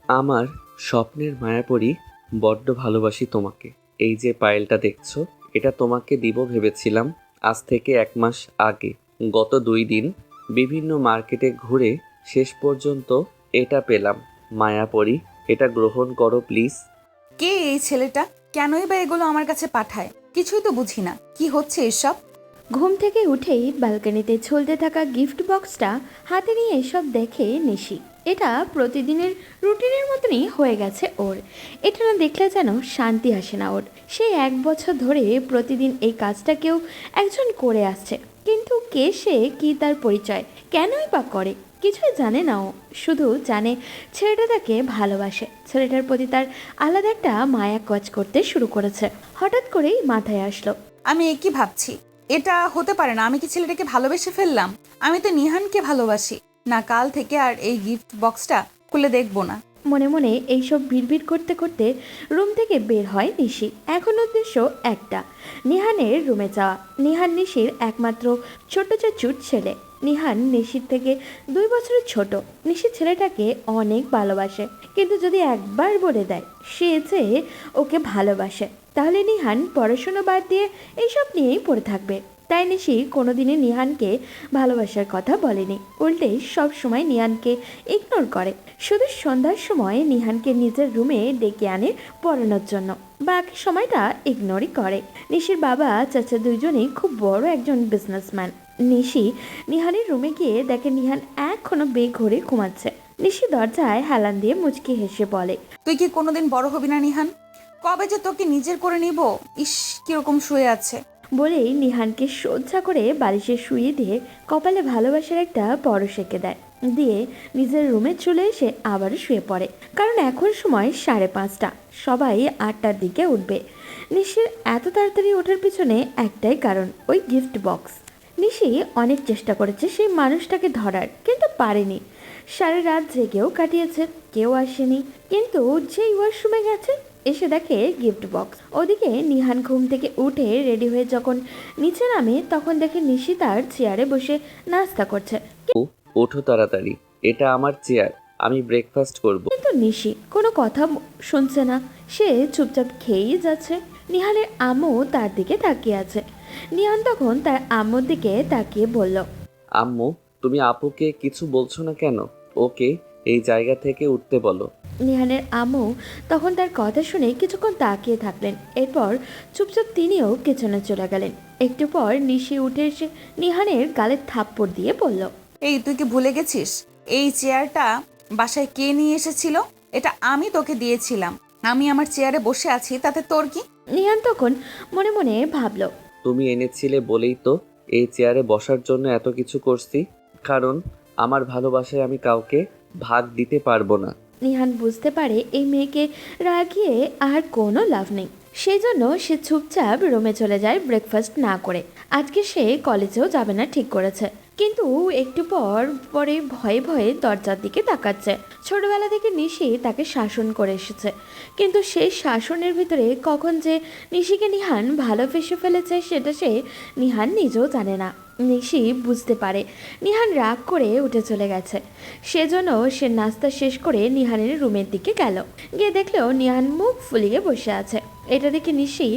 আমার স্বপ্নের মায়াপরী, বড্ড ভালোবাসি তোমাকে। এই যে পায়েলটা দেখছো, এটা তোমাকে দিব ভেবেছিলাম আজ থেকে 1 মাস আগে। গত 2 দিন বিভিন্ন মার্কেটে ঘুরে শেষ পর্যন্ত এটা পেলাম। মায়াপরী, এটা গ্রহণ করো প্লিজ। কে এই ছেলেটা? কেনই বা এগুলো আমার কাছে পাঠায়? কিছুই তো বুঝি না, কি হচ্ছে এসব? ঘুম থেকে উঠেই ব্যালকনিতে ঝুলতে থাকা গিফট বক্সটা হাতে নিয়ে এসব দেখে নিশি। এটা প্রতিদিনের রুটিনের মতনই হয়ে গেছে ওর। এটা না দেখলে যেন শান্তি আসে না ওর। সেই 1 বছর ধরে প্রতিদিন এই কাজটা কেউ একজন করে আসছে, কিন্তু কে সে, কি তার পরিচয়, কেনই বা করে? কিছুই জানে না ও। শুধু জানে ছেলেটা তাকে ভালোবাসে, ছেলেটার প্রতি তার আলাদা একটা মায়া কাজ করতে শুরু করেছে। হঠাৎ করেই মাথায় আসলো, আমি একই ভাবছি, এটা হতে পারে না। আমি কি ছেলেটাকে ভালোবেসে ফেললাম? আমি তো নিহানকে ভালোবাসি। না, কাল থেকে আর এই গিফট বক্সটা খুলে দেখবো না। মনে মনে এইসব ভিড় করতে করতে রুম থেকে বের হয় নিশি। এখন উদ্দেশ্য একটা, নিহানের রুমে যাওয়া। নিহান নিশির একমাত্র ছোট চাচুর ছেলে। নিহান নিশির থেকে 2 বছরের ছোট। নিশি ছেলেটাকে অনেক ভালোবাসে, কিন্তু যদি একবার বলে দেয় সে যে ওকে ভালোবাসে, তাহলে নিহান পড়াশুনো বাদ দিয়ে এইসব নিয়েই পড়ে থাকবে। তাই নিশি কোনোদিনই নিহানকে ভালোবাসার কথা বলেনি, উল্টে সব সময় নিহানকে ইগনোর করে। শুধু সন্ধ্যার সময় নিহানকে নিজের রুমে ডেকে আনে পড়ানোর জন্য, বাকি সময়টা ইগনোরই করে। নিশির বাবা চাচা দুইজনেই খুব বড় একজন বিজনেসম্যান। নিশি নিহানের রুমে গিয়ে দেখে নিহান এখনো বেঘরে ঘুমাচ্ছে। নিশি দরজায় হেলান দিয়ে মুচকি হেসে বলে, তুই কি কোনোদিন বড় হবি না নিহান? কবে যে তোকে নিজের করে নিব। ইস, কিরকম শুয়ে আছে। বলেই নিহানকে সোজা করে বালিশে শুয়ে দিয়ে কপালে ভালোবাসার একটা পরশ এঁকে দেয়। দিয়ে নিজের রুমে চলে এসে আবারও শুয়ে পড়ে। কারণ এখন সময় 5:30। সবাই 8টার দিকে উঠবে। নিশির এত তাড়াতাড়ি ওঠার পিছনে একটাই কারণ, ওই গিফট বক্স। নিশি অনেক চেষ্টা করেছে সেই মানুষটাকে ধরার, কিন্তু পারেনি। সারা রাত জেগেও কাটিয়েছে, কেউ আসেনি। কিন্তু যেই ওয়াশরুমে গেছে, এসে দেখে গিফট বক্স। ওদিকে নিহান ঘুম থেকে উঠে রেডি হয়ে যখন নিচে নামে, তখন দেখে নিশি তার চেয়ারে বসে নাস্তা করছে। ও, ওঠো তাড়াতাড়ি, এটা আমার চেয়ার, আমি ব্রেকফাস্ট করব। কিন্তু নিশি কোনো কথা শুনছে না, সে চুপচাপ খেয়েই যাচ্ছে। নিহানের আম্মু তার দিকে তাকিয়ে আছে। নিহান তখন তার আম্মুর দিকে তাকিয়ে বলল, আম্মু, তুমি আপুকে কিছু বলছো না কেন? ওকে এই জায়গা থেকে উঠতে বলো। নিহানের আম্মু তখন তার কথা শুনে কিছুক্ষণ তাকিয়ে থাকলেন। এরপর চুপচাপ তিনিও কিচেনে চলে গেলেন। একটু পর নিশি উঠে এসে নিহানের গালে থাপ্পড় দিয়ে বলল, এই, তুই কি ভুলে গেছিস এই চেয়ারটা বাসায় কে নিয়ে এসেছিল? এটা আমি তোকে দিয়েছিলাম। আমি আমার চেয়ারে বসে আছি, তাতে তোর কি? নিহান তখন মনে মনে ভাবল, তুমি এনেছিলে বলেই তো এই চেয়ারে বসার জন্য এত কিছু করছি। কারণ আমার ভালোবাসায় আমি কাউকে ভাগ দিতে পারবো না। নিহান বুঝতে পারে এই মেয়েকে রাগিয়ে আর কোনো লাভ নেই। সেই জন্য সে চুপচাপ রুমে চলে যায় ব্রেকফাস্ট না করে। আজকে সে কলেজেও যাবে না ঠিক করেছে, কিন্তু একটু পর পরে ভয়ে ভয়ে দরজার দিকে তাকাচ্ছে। ছোটবেলা থেকে নিশি তাকে শাসন করে এসেছে, কিন্তু সেই শাসনের ভিতরে কখন যে নিশিকে নিহান ভালোবেসে ফেলেছে সেটা নিহান নিজেও জানে না। নিশি বুঝতে পারে নিহান রাগ করে উঠে চলে গেছে। সেজন্য সে নাস্তা শেষ করে নিহানের রুমের দিকে গেল। গিয়ে দেখলেও নিহান মুখ ফুলিয়ে বসে আছে। এটা দেখে নিশি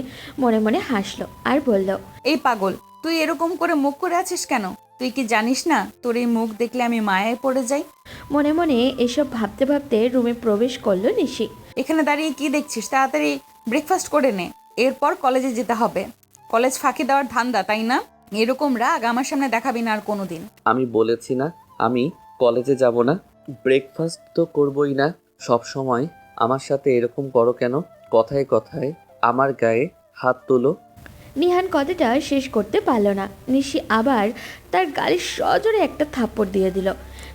মনে মনে হাসলো আর বলল, এই পাগল, তুই এরকম করে মুখ করে আছিস কেন? তুই কি জানিস না তোর এই মুখ দেখলে আমি মায়ায় পড়ে যাই? মনে মনে এসব ভাবতে ভাবতে রুমে প্রবেশ করলো নিশি। এখানে দাঁড়িয়ে কি দেখছিস? তাড়াতাড়ি ব্রেকফাস্ট করে নে, এরপর কলেজে যেতে হবে। কলেজ ফাঁকি দেওয়ার ধান্দা, তাই না? এরকম রাগ আমার সামনে দেখাবি না আর কোনোদিন। আমি বলেছি না আমি কলেজে যাব না? ব্রেকফাস্ট তো করবই না। সব সময় আমার সাথে এরকম করো কেন? কথায় কথায় আমার গায়ে হাত তোলো। নিহান কথাটা শেষ করতে পারল না। নিশি আবার তার গালে সজোরে একটা থাপ্পড় দিয়ে দিল।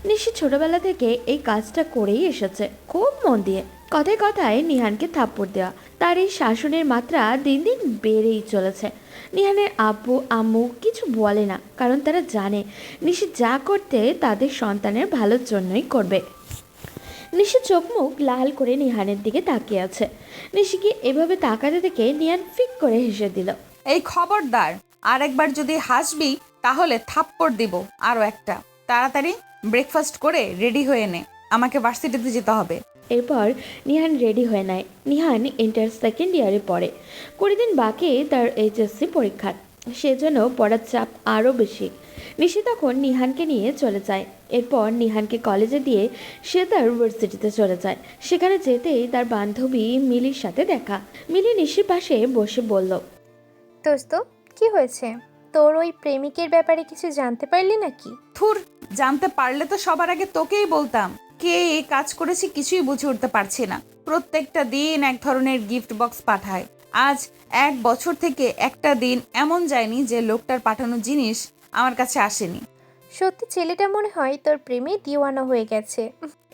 নিশি ছোটবেলা থেকে এই কাজটা করেই এসেছে, খুব মন দিয়ে। কথায় কথায় নিহানকে থাপ্পড় দেওয়া, তার এই শাসনের মাত্রা দিন দিন বেড়েই চলেছে। নিহানের আব্বু আম্মু কিছু বলে না, কারণ তারা জানে নিশি যা করতে তাদের সন্তানের ভালোর জন্যই করবে। নিশি চোখ মুখ লাল করে নিহানের দিকে তাকিয়ে আছে। নিশিকে এভাবে তাকাতে দেখে নিহান ফিক করে হেসে দিল। এই খবরদার, আর একবার যদি হাসবি তাহলে থাপ্পড় দিব আরো একটা। তাড়াতাড়ি ব্রেকফাস্ট করে রেডি হয়ে নে, আমাকে ভার্সিটিতে যেতে হবে। এরপর নিহান রেডি হয়ে নেয়। নিহান ইন্টার সেকেন্ড ইয়ারে পড়ে। 20 দিন বাকি তার এইচএসসি পরীক্ষার, সেজন্য পড়ার চাপ আরও বেশি। নিশি তখন নিহানকে নিয়ে চলে যায়। এরপর নিহানকে কলেজে দিয়ে সে তার ভার্সিটিতে চলে যায়। সেখানে যেতেই তার বান্ধবী মিলির সাথে দেখা। মিলি নিশির পাশে বসে বলল, দোস্ত, কি হয়েছে? তোর ওই প্রেমিকের ব্যাপারে কিছু জানতে পারলি নাকি? থুর, জানতে পারলে তো সবার আগে তোকেই বলতাম। কে এই কাজ করেছি কিছুই বুঝে উঠতে পারছি না। প্রত্যেকটা দিন এক ধরনের গিফট বক্স পাঠায়। আজ 1 বছর থেকে একটা দিন এমন যায়নি যে লোকটার পাঠানো জিনিস আমার কাছে আসেনি। সত্যি ছেলেটা মনে হয় তোর প্রেমে দিওয়ানা হয়ে গেছে।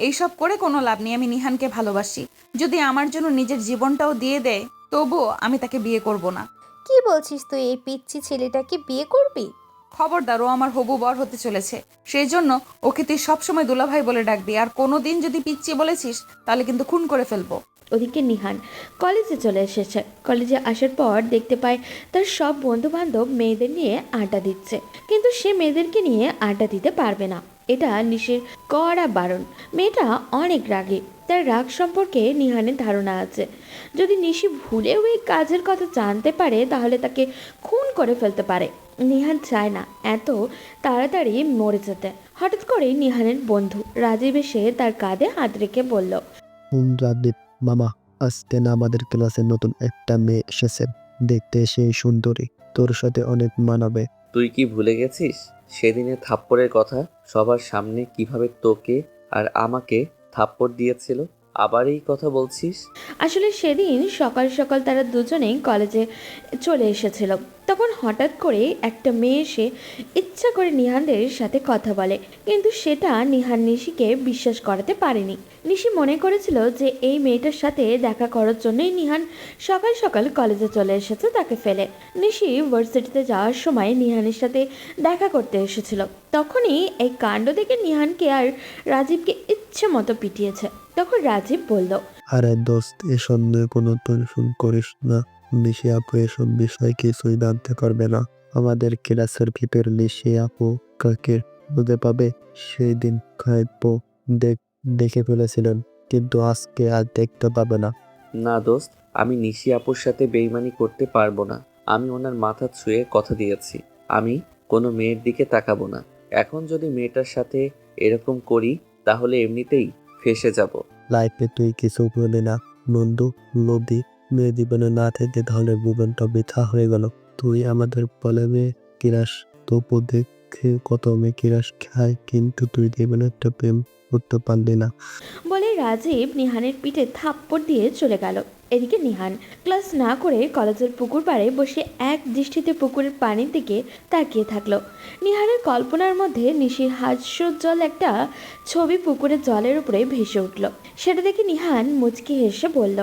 এইসব করে কোনো লাভ নেই। আমি নিহানকে ভালোবাসি। যদি আমার জন্য নিজের জীবনটাও দিয়ে দেয় তবুও আমি তাকে বিয়ে করব না। কি বলছিস তুই? এই পিচ্ছি ছেলেটাকে বিয়ে করবি? খবরদার, ও আমার হবু বর হতে চলেছে। সেই জন্য ওকে তুই সবসময় দুলাভাই বলে ডাকবি। আর কোনো দিন যদি পিচ্ছি বলেছিস তাহলে কিন্তু খুন করে ফেলবো। ওদিকে নিহান কলেজে চলে এসেছে। কলেজে আসার পর দেখতে পায় তার সব বন্ধুবান্ধব মেয়েদের নিয়ে আড্ডা দিচ্ছে, কিন্তু সে মেয়েদেরকে নিয়ে আড্ডা দিতে পারবে না। এটা নিশির কড়া বারণ। মেয়েটা অনেক রাগী। তার রাগ সম্পর্কে নিহানের ধারণা আছে। যদি নিশি ভুলেও এই কাজের কথা জানতে পারে তাহলে তাকে খুন করে ফেলতে পারে। নিহান চায় না এত তাড়াতাড়ি মরে যেতে। হঠাৎ করেই নিহানের বন্ধু রাজীব এসে তার কাঁধে হাত রেখে বলল, রাজদীপ মামা, আজকে না আমাদের ক্লাসে নতুন একটা মেয়ে এসেছে। দেখতে সেই সুন্দরী, তোর সাথে অনেক মানাবে। তুই কি ভুলে গেছিস সেদিনের থাপ্পড়ের কথা? সবার সামনে কিভাবে তোকে আর আমাকে থাপ্পড় দিয়েছিল? আবার এই কথা বলছিস? আসলে সেদিন সকাল সকাল তারা দুজনেই কলেজে চলে এসেছিল। তখন হঠাৎ করে একটা মেয়ে এসে ইচ্ছা করে নিহানদের সাথে কথা বলে, কিন্তু সেটা নিহান নিশিকে বিশ্বাস করাতে পারেনি। নিশি মনে করেছিল যে এই মেয়েটার সাথে দেখা করার জন্যই নিহান সকাল সকাল কলেজে চলে এসেছে তাকে ফেলে। নিশি ভার্সিটিতে যাওয়ার সময় নিহানের সাথে দেখা করতে এসেছিল। তখনই এই কাণ্ড দেখে নিহানকে আর রাজীবকে ইচ্ছে মতো পিটিয়েছে। তখন রাজীব বলল, আরে দোস্ত, এসব নিয়ে কোনো টেনশন করিস না। নিশি আপু এসব বিষয় কিছুই জানতে পারবে না। আমাদের ক্লাসের ভিতর নিশি আপু কাকে বুঝতে পাবে সেই দিন খাইপো দেখে ফেলেছিলেন, কিন্তু আজকে আর দেখতে পাবে না। না দোস্ত, আমি নিশি আপুর সাথে বেইমানি করতে পারবো না। আমি ওনার মাথা ছুঁয়ে কথা দিয়েছি আমি কোনো মেয়ের দিকে তাকাবো না। এখন যদি মেয়েটার সাথে এরকম করি তাহলে এমনিতেই ফেঁসে যাব। লাইফে তুই কিছু বলি না বন্ধু, নদী মেয়ে জীবনে না থেকে তাহলে জীবনটা বৃথা হয়ে গেল। তুই আমাদের বলে মেয়ে কিরাস, তবু দেখে কত মেয়ে কিরাস খায়, কিন্তু তুই জীবনে একটা প্রেম করতে পারলি না। বলে রাজীব নিহানের পিঠে থাপ্পড় দিয়ে চলে গেল। এদিকে নিহান ক্লাস না করে কলেজের পুকুর পাড়ে বসে এক দৃষ্টিতে পুকুরের পানির দিকে তাকিয়ে থাকলো। নিহানের কল্পনার মধ্যে নিশির হাস্যোজ্জ্বল একটা ছবি পুকুরের জলের উপরে ভেসে উঠল। সেটা দেখে নিহান মুচকি হেসে বলল,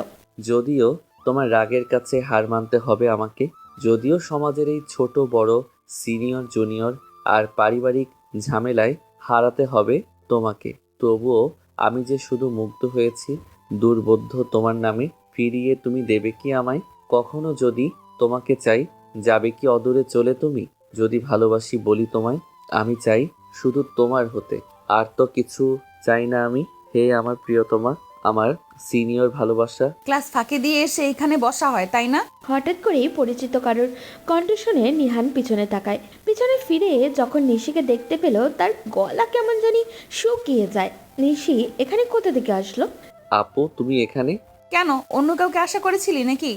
যদিও তোমার রাগের কাছে হার মানতে হবে আমাকে, যদিও সমাজের এই ছোট বড় সিনিয়র জুনিয়র আর পারিবারিক ঝামেলায় হারাতে হবে তোমাকে, তবুও আমি যে শুধু মুগ্ধ হয়েছি দুর্বোধ্য তোমার নামে। ফিরিয়ে তুমি দেবে কি আমায় কখনো? যদি তোমাকে চাই যাবে কি অদূরে চলে তুমি? যদি ভালোবাসি বলি তোমায়, আমি চাই শুধু তোমার হতে, আর তো কিছু চাই না আমি। হে আমার প্রিয়তমা, আমার সিনিয়র ভালোবাসা। ক্লাস ফাঁকি দিয়ে এসে এখানে বসা হয় তাই না? হঠাৎ করেই পরিচিত কারোর কণ্ঠ শুনে নিহান পিছনে তাকায়। পিছনে ফিরে যখন নিশিকে দেখতে পেল তার গলা কেমন জানি শুকিয়ে যায়। নিশি এখানে কোথা থেকে আসলো? আপু তুমি এখানে? কেন, অন্য কাউকে আশা করেছিলি নাকি?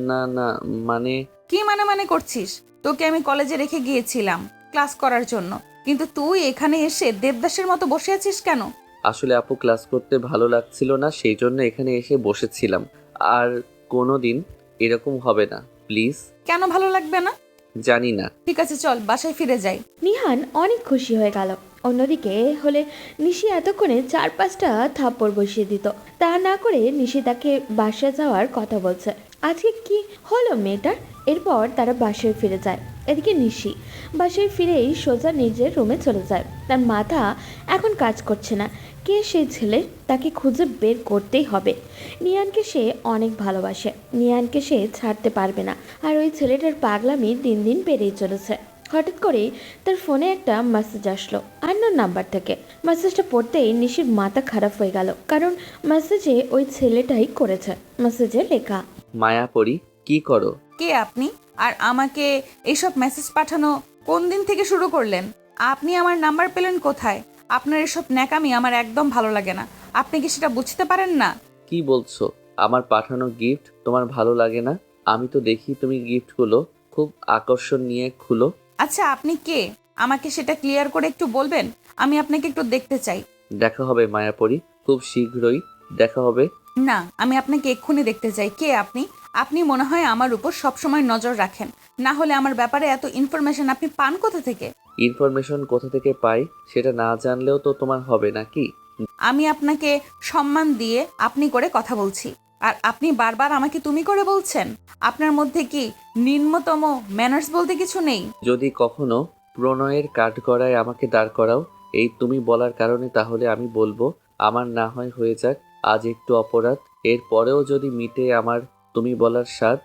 না না, মানে কি মানে করছিস? তোকে আমি কলেজে রেখে গিয়েছিলাম ক্লাস করার জন্য, কিন্তু তুই এখানে এসে দেবদাসের মতো বসে আছিস কেন? আসলে আপু ক্লাস করতে ভালো লাগছিল না, সেই জন্য এখানে এসে বসেছিলাম। আর কোনো দিন এরকম হবে না, প্লিজ। কেন ভালো লাগবে না? জানি না। ঠিক আছে, চল বাসায় ফিরে যাই। নিহান অনেক খুশি হয়ে গেল। অন্যদিকে হলে নিশি এতক্ষণে 4-5টা থাপ্পড় বসিয়ে দিত। তা না করে নিশি তাকে বাসায় যাওয়ার কথা বলছে। আজকে কি হলো মেয়েটার? এরপর তারা বাসায় ফিরে যায়। এদিকে নিশি বাসায় ফিরেই সোজা নিজের রুমে চলে যায়। তার মাথা এখন কাজ করছে না। কে সেই ছেলে? তাকে খুঁজে বের করতেই হবে। নিয়ানকে সে অনেক ভালোবাসে। নিয়ানকে সে ছাড়তে পারবে না। আর ওই ছেলেটার পাগলামি দিন দিন বেড়েই চলেছে। হঠাৎ করে তার ফোনে একটা মেসেজ আসলো আননোন নাম্বার থেকে। মেসেজটা পড়তেই নিশির মাথা খারাপ হয়ে গেল, কারণ মেসেজে ওই ছেলেটাই করেছে। মেসেজে লেখা, মায়াপরি কি করো? কে আপনি? আর আমাকে এইসব মেসেজ পাঠানো কোন দিন থেকে শুরু করলেন? আপনি আমার নাম্বার পেলেন কোথায়? আপনার এসব ন্যাকামি আমার একদম ভালো লাগে না। আপনি কি সেটা বুঝতে পারেন না? কি বলছো? আমার পাঠানো গিফট তোমার ভালো লাগে না? আমি তো দেখি তুমি গিফটগুলো খুব আকর্ষণ নিয়ে খুলো। আচ্ছা, আপনি কে? আমাকে সেটা ক্লিয়ার করে একটু বলবেন? আমি আপনাকে একটু দেখতে চাই। দেখা হবে মায়াপরি, খুব শীঘ্রই দেখা হবে। না, আমি আপনাকে এক্ষুনি দেখতে চাই। কে আপনি? আপনি মনে হয় আমার উপর সবসময় নজর রাখেন, না হলে আমার ব্যাপারে এত ইনফরমেশন আপনি পান কোথা থেকে? ইনফরমেশন কোথা থেকে পাই সেটা না জানলেও তো তোমার হবে নাকি? আমি আপনাকে সম্মান দিয়ে আপনি করে কথা বলছি, আর আপনি বারবার আমাকে তুমি করে বলছেন। আপনার মধ্যে কি নিম্নতম ম্যানার্স বলতে কিছু নেই? যদি কখনো প্রণয়ের কাঠগড়ায় আমাকে দাঁড় করাও এই তুমি বলার কারণে, তাহলে আমি বলবো আমার না হয় হয়ে যাক আজ একটু অপরাধ, এরপরেও যদি মিটে আমার তুমি বলার স্বাদ।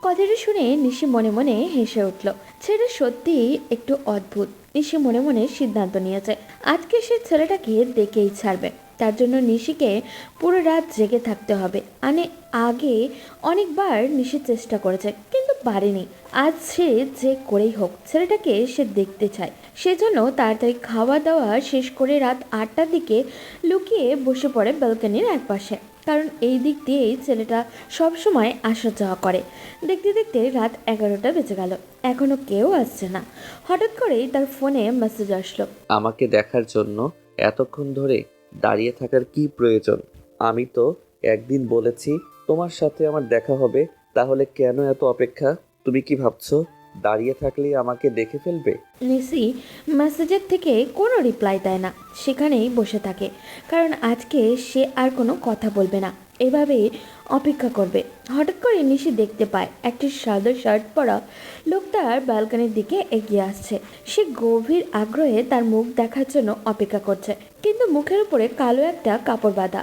কথাটা শুনে নিশি মনে মনে হেসে উঠল। ছেলেটা সত্যিই একটু অদ্ভুত। নিশি মনে মনে সিদ্ধান্ত নিয়েছে আজকে সে ছেলেটাকে দেখেই ছাড়বে। তার জন্য নিশিকে পুরো রাত জেগে থাকতে হবে। আগে অনেকবার নিশি চেষ্টা করেছে, কিন্তু পারেনি। আজ সে যে করেই হোক ছেলেটাকে সে দেখতে চায়। সেজন্য তাড়াতাড়ি খাওয়া দাওয়া শেষ করে রাত 8টার দিকে লুকিয়ে বসে পড়ে ব্যালকনির একপাশে, কারণ এই দিক দিয়েই ছেলেটা সবসময় আসা যাওয়া করে। দেখতে দেখতে রাত 11টা বেজে গেল, এখনো কেউ আসছে না। হঠাৎ করেই তার ফোনে মেসেজ আসলো। আমাকে দেখার জন্য এতক্ষণ ধরে দাঁড়িয়ে থাকার কি প্রয়োজন? আমি তো একদিন বলেছি তোমার সাথে আমার দেখা হবে, তাহলে কেন এত অপেক্ষা? তুমি কি ভাবছো দাঁড়িয়ে থাকলেই আমাকে দেখে ফেলবে? নিসি মেসেজের থেকে কোনো রিপ্লাই দেয় না, সেখানেই বসে থাকে, কারণ আজকে সে আর কোনো কথা বলবে না, এভাবে অপেক্ষা করবে। হঠাৎ করে নিশি দেখতে পায় একটি সাদা শার্ট পরা লোকটার ব্যালকনির দিকে এগিয়ে আসছে। সে গভীর আগ্রহে তার মুখ দেখার জন্য অপেক্ষা করছে, কিন্তু মুখের উপরে কালো একটা কাপড় বাঁধা।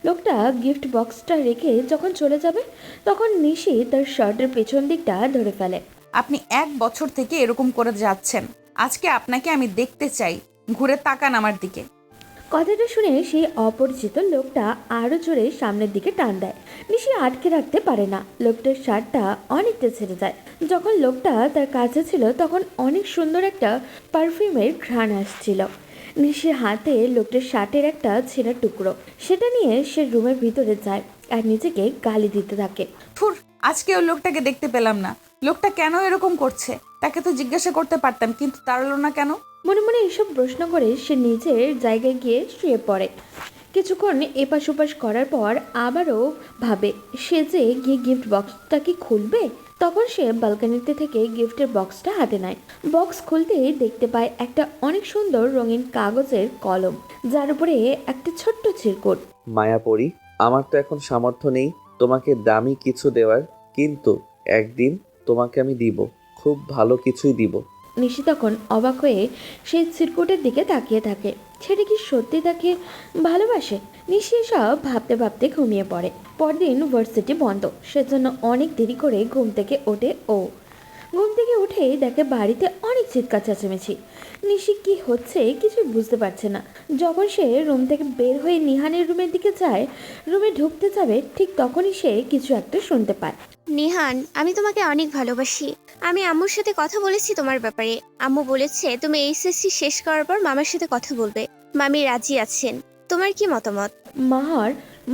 লোকটা গিফট বক্সটা রেখে যখন চলে যাবে, তখন নিশি তার শার্টের পেছন দিকটা ধরে ফেলে। আপনি 1 বছর থেকে এরকম করে যাচ্ছেন, আজকে আপনাকে আমি দেখতে চাই। ঘুরে তাকান আমার দিকে। কথাটা শুনে সেই অপরিচিত লোকটা আরো জোরে সামনের দিকে টান দেয়। নিশি আটকে রাখতে পারে না, লোকটার শার্টটা অনেকটা ছেড়ে যায়। যখন লোকটা তার কাছে ছিল তখন অনেক সুন্দর একটা পারফিউমের ঘ্রাণ আসছিল। নিশির হাতে লোকটার শার্টের একটা ছেঁড়া টুকরো, সেটা নিয়ে সে রুমের ভিতরে যায় আর নিজেকে গালি দিতে থাকে। থুর, আজকে ওই লোকটাকে দেখতে পেলাম না। লোকটা কেন এরকম করছে? তাকে তো জিজ্ঞাসা করতে পারতাম, কিন্তু তাড়ালো না কেন? মনে মনে এইসব প্রশ্ন করে সে নিজের জায়গায় গিয়ে শুয়ে পড়ে। কিছুক্ষণ এপাশ ওপাশ করার পর আবারও ভাবে সে যে গিয়ে গিফট বক্সটা কি খুলবে। তখন সে ব্যালকনিতে থেকে গিফটের বক্সটা হাতে নেয়। বক্স খুলতেই দেখতে পায় একটা অনেক সুন্দর রঙিন কাগজের কলম, যার উপরে একটা ছোট্ট চিরকুট। মায়াপরি, আমার তো এখন সামর্থ্য নেই তোমাকে দামি কিছু দেওয়ার, কিন্তু একদিন তোমাকে আমি দিব, খুব ভালো কিছুই দিব। নিশি তখন অবাক হয়ে সেই চিরকুটের দিকে তাকিয়ে থাকে। ছেলে কি সত্যি তাকে ভালোবাসে? নিশি সব ভাবতে ভাবতে ঘুমিয়ে পড়ে। পরদিন ভার্সিটি বন্ধ, সেজন্য অনেক দেরি করে ঘুম থেকে ওঠে ও। ঘুম থেকে উঠে দেখে বাড়িতে অনেক চিৎকার চেঁচামেচি। নিশি কি হচ্ছে কিছু বুঝতে পারছে না। যখন সে রুম থেকে বের হয়ে নিহানের রুমের দিকে যায়, রুমে ঢুকতে যাবে, ঠিক তখনই সে কিছু একটা শুনতে পায়। নিহান, আমি তোমাকে অনেক ভালোবাসি। আমি আম্মুর সাথে কথা বলেছি তোমার ব্যাপারে। আম্মু বলেছে তুমি এইচএসসি শেষ করার পর মামার সাথে কথা বলবে। মামি রাজি আছেন। তোমার কি মতামত?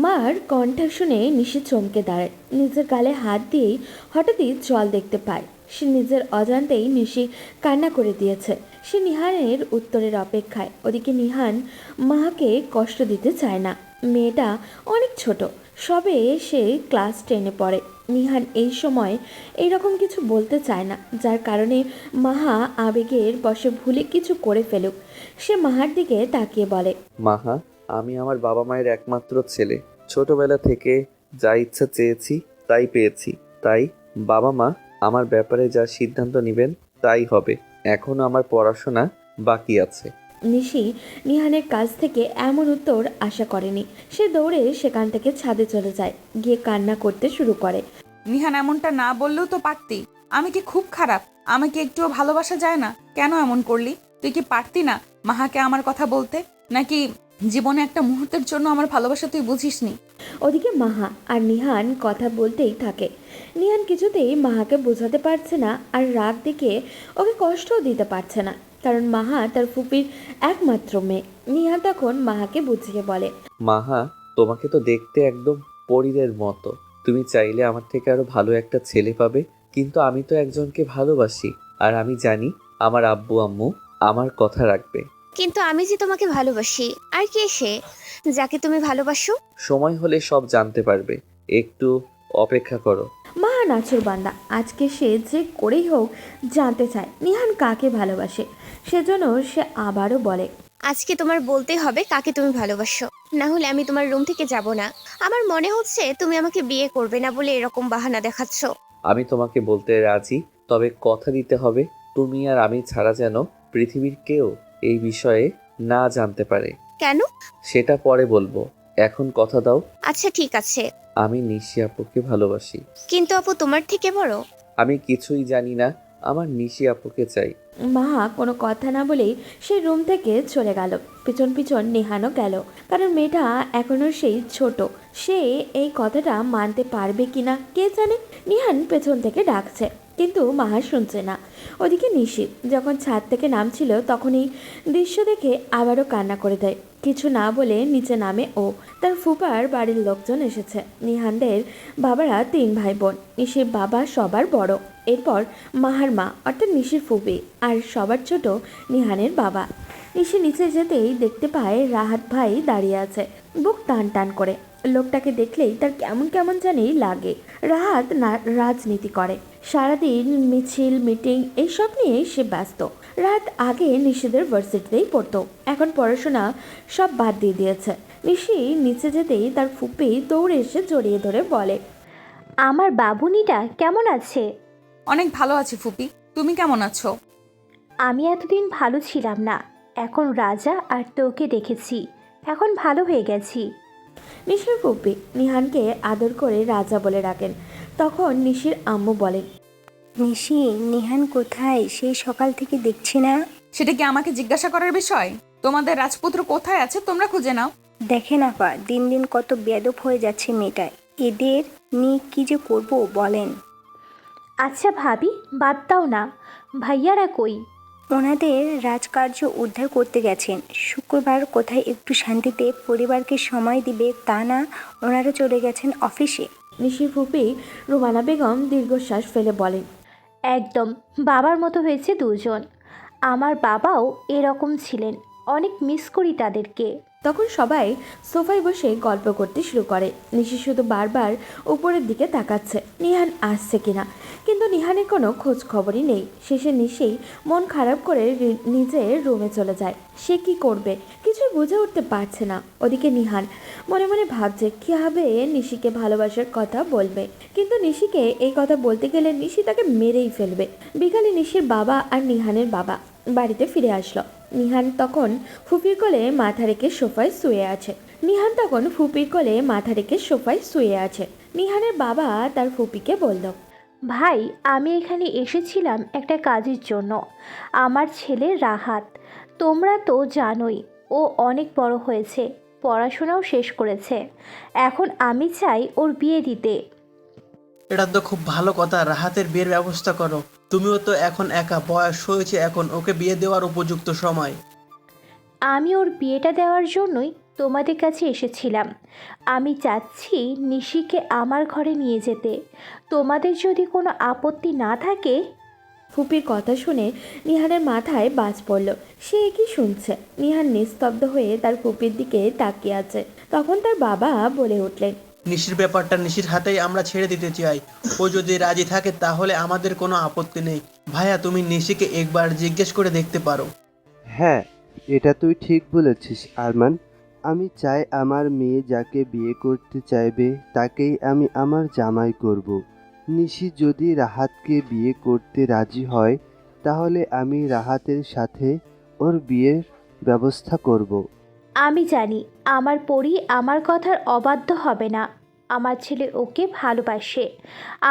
মার কণ্ঠ শুনে নিশি চমকে দাঁড়ায়। নিজের গালে হাত দিয়েই হঠাৎই জল দেখতে পায়। সে নিজের অজান্তেই নিশি কান্না করে দিয়েছে। সে নিহানের উত্তরের অপেক্ষায়। ওদিকে নিহান মাকে কষ্ট দিতে চায় না। মেয়েটা অনেক ছোট, সবে সে ক্লাস 10-এ পড়ে। নিহান এই সময় এইরকম কিছু বলতে চায় না, যার কারণে মাহা আবেগের বশে ভুলে কিছু করে ফেলুক। সে মাহার দিকে তাকিয়ে বলে, মাহা, আমি আমার বাবা মায়ের একমাত্র ছেলে। ছোটবেলা থেকে যা ইচ্ছা চেয়েছি তাই পেয়েছি, তাই বাবা মা আমার ব্যাপারে যা সিদ্ধান্ত নেবেন তাই হবে। এখনো আমার পড়াশোনা বাকি আছে। নিশি নিহানের কাছ থেকে এমন উত্তর আশা করেনি। সে দৌড়ে সেখান থেকে ছাদে চলে যায়, গিয়ে কান্না করতে শুরু করে। নিহান, এমনটা না বললেও তো পারতি। আমি কি খুব খারাপ? আমাকে একটুও ভালোবাসা যায় না? কেন এমন করলি? তুই কি পারতি না মাহাকে আমার কথা বলতে? নাকি জীবনে একটা মুহূর্তের জন্য আমার ভালোবাসা তুই বুঝিসনি? ওদিকে মাহা আর নিহান কথা বলতেই থাকে। নিহান কিছুতেই মাহাকে বোঝাতে পারছে না আর রাগ দেখে ওকে কষ্টও দিতে পারছে না, কারণ মাহা তার ফুপির একমাত্র মেয়ে। নিহান তখন মাহাকে বুঝিয়ে বলে, মাহা, তোমাকে তো দেখতে একদম পরীদের মতো। তুমি চাইলে আমার থেকে আরো ভালো একটা ছেলে পাবে, কিন্তু আমি তো একজনকে ভালোবাসি, আর আমি জানি আমার আব্বু আম্মু আমার কথা রাখবে। কিন্তু আমি যে তোমাকে ভালোবাসি। আর কে সে যাকে তুমি ভালোবাসো? সময় হলে সব জানতে পারবে, একটু অপেক্ষা করো। মাহা নাচুর বান্দা, আজকে সে যে করেই হোক জানতে চায় নিহান কাকে ভালোবাসে। সেজন্য সে আবারও বলে, আজকে তোমার বলতেই হবে কাকে তুমি ভালোবাসো, না হলে আমি তোমার রুম থেকে যাব না। আমার মনে হচ্ছে তুমি আমাকে বিয়ে করবে না বলে এরকম বাহানা দেখাচ্ছ। আমি তোমাকে বলতে রাজি, তবে কথা দিতে হবে তুমি আর আমি ছাড়া যেন পৃথিবীর কেউ এই বিষয়ে না জানতে পারে। কেন? সেটা পরে বলবো, এখন কথা দাও। আচ্ছা ঠিক আছে। আমি নিশি আপুকে ভালোবাসি। কিন্তু আপু তোমার থেকে বড়। আমি কিছুই জানি না, আমার নিশি আপুকে চাই। মাহা কোনো কথা না বলেই সে রুম থেকে চলে গেল। পিছন পিছন নিহানও গেল, কারণ মেয়েটা এখনো সেই ছোট। সে এই কথাটা মানতে পারবে কিনা কে জানে। নিহান পেছন থেকে ডাকছে, কিন্তু মাহা শুনছে না। ওদিকে নিশি যখন ছাদ থেকে নামছিল তখন এই দৃশ্য দেখে আবারও কান্না করে দেয়। কিছু না বলে নিচে নামে ও। তার ফুপার বাড়ির লোকজন এসেছে। নিহানদের বাবারা 3 ভাই বোন। নিশির বাবা সবার বড়, এরপর মাহার মা অর্থাৎ নিশির ফুপি, আর সবার ছোট নিহানের বাবা। নিশি নিচে যেতেই দেখতে পায় রাহাত ভাই দাঁড়িয়ে আছে, বুক টান টান করে। লোকটাকে দেখলেই তার কেমন কেমন জানি লাগে। রাহাত রাজনীতি করে, সারাদিন মিছিল মিটিং এইসব নিয়ে সে ব্যস্ত। রাত আগে নিশিদের ভার্সিটিতেই পড়তো, এখন পড়াশোনা সব বাদ দিয়ে দিয়েছে। নিশি নিচে যেতেই তার ফুপি দৌড়ে এসে জড়িয়ে ধরে বলে, আমার বাবুনিটা কেমন আছে? অনেক ভালো আছি ফুপি, তুমি কেমন আছো? আমি এতদিন ভালো ছিলাম না, এখন রাজা আর তোকে দেখেছি, এখন ভালো হয়ে গেছি। নিশির ফুপি নিহানকে আদর করে রাজা বলে ডাকেন। তখন নিশির আম্মু বলেন, নিশি, নিহান কোথায়? সেই সকাল থেকে দেখছি না। সেটা কি আমাকে জিজ্ঞাসা করার বিষয়? তোমাদের রাজপুত্র কোথায় আছে তোমরা খুঁজে নাও। দেখেন আপা, দিন দিন কত বেয়াদব হয়ে যাচ্ছে মেয়েটা। এদের নিয়ে কি যে করব বলেন। আচ্ছা ভাবি, বাদ দাও না, ভাইয়ারা কই? ওনাদের রাজকার্য উদ্ধার করতে গেছেন। শুক্রবার কোথায় একটু শান্তিতে পরিবারকে সময় দিবে তা না, ওনারা চলে গেছেন অফিসে। নিশির ফুপি রুমানা বেগম দীর্ঘশ্বাস ফেলে বলেন, একদম বাবার মতো হয়েছে দুজন। আমার বাবাও এরকম ছিলেন, অনেক মিস করি তাদেরকে। তখন সবাই সোফায় বসে গল্প করতে শুরু করে। নিশি শুধু বারবার উপরের দিকে তাকাচ্ছে নিহান আসছে কিনা, কিন্তু নিহানের কোনো খোঁজ খবরই নেই। শেষে নিশি মন খারাপ করে নিজের রুমে চলে যায়। সে কি করবে কিছুই বুঝে উঠতে পারছে না। ওদিকে নিহান মনে মনে ভাবছে কীভাবে নিশিকে ভালোবাসার কথা বলবে, কিন্তু নিশিকে এই কথা বলতে গেলে নিশি তাকে মেরেই ফেলবে। বিকালে নিশির বাবা আর নিহানের বাবা বাড়িতে ফিরে আসলো। নিহান তখন ফুপির কোলে মাথা রেখে সোফায় শুয়ে আছে। নিহানের বাবা তার ফুপিকে বলল, ভাই, আমি এখানে এসেছিলাম একটা কাজের জন্য। আমার ছেলে রাহাত, তোমরা তো জানোই, ও অনেক বড় হয়েছে, পড়াশোনাও শেষ করেছে। এখন আমি চাই ওর বিয়ে দিতে। এটা তো খুব ভালো কথা, রাহাতের বিয়ের ব্যবস্থা করো। তুমিও তো এখন একা, বয়স হয়েছে, এখন ওকে বিয়ে দেওয়ার উপযুক্ত সময়। আমি ওর বিয়েটা দেওয়ার জন্যই তোমাদের কাছে এসেছিলাম। আমি চাচ্ছি নিশিকে আমার ঘরে নিয়ে যেতে। তোমাদের যদি কোনো আপত্তি না থাকে। ফুপির কথা শুনে নিহানের মাথায় বাজ পড়ল। সে কি শুনছে? নিহান নিস্তব্ধ হয়ে তার ফুপির দিকে তাকিয়ে আছে। তখন তার বাবা বলে উঠলেন, নিশির ব্যাপারটা নিশির হাতেই আমরা ছেড়ে দিতে চাই। ও যদি রাজি থাকে তাহলে আমাদের কোনো আপত্তি নেই। ভাইয়া, তুমি নিশিকে একবার জিজ্ঞেস করে দেখতে পারো। হ্যাঁ, এটা তুই ঠিক বলেছিস আরমান। আমি চাই আমার মেয়ে যাকে বিয়ে করতে চাইবে তাকেই আমি আমার জামাই করব। নিশি যদি রাহাতকে বিয়ে করতে রাজি হয় তাহলে আমি রাহাতের সাথে ওর বিয়ের ব্যবস্থা করব। আমি জানি আমার পরি আমার কথার অবাধ্য হবে না। আমার ছেলে ওকে ভালোবাসে।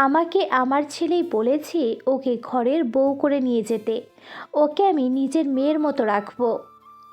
আমাকে আমার ছেলেই বলেছে ওকে ঘরের বউ করে নিয়ে যেতে। ওকে আমি নিজের মেয়ের মতো রাখবো।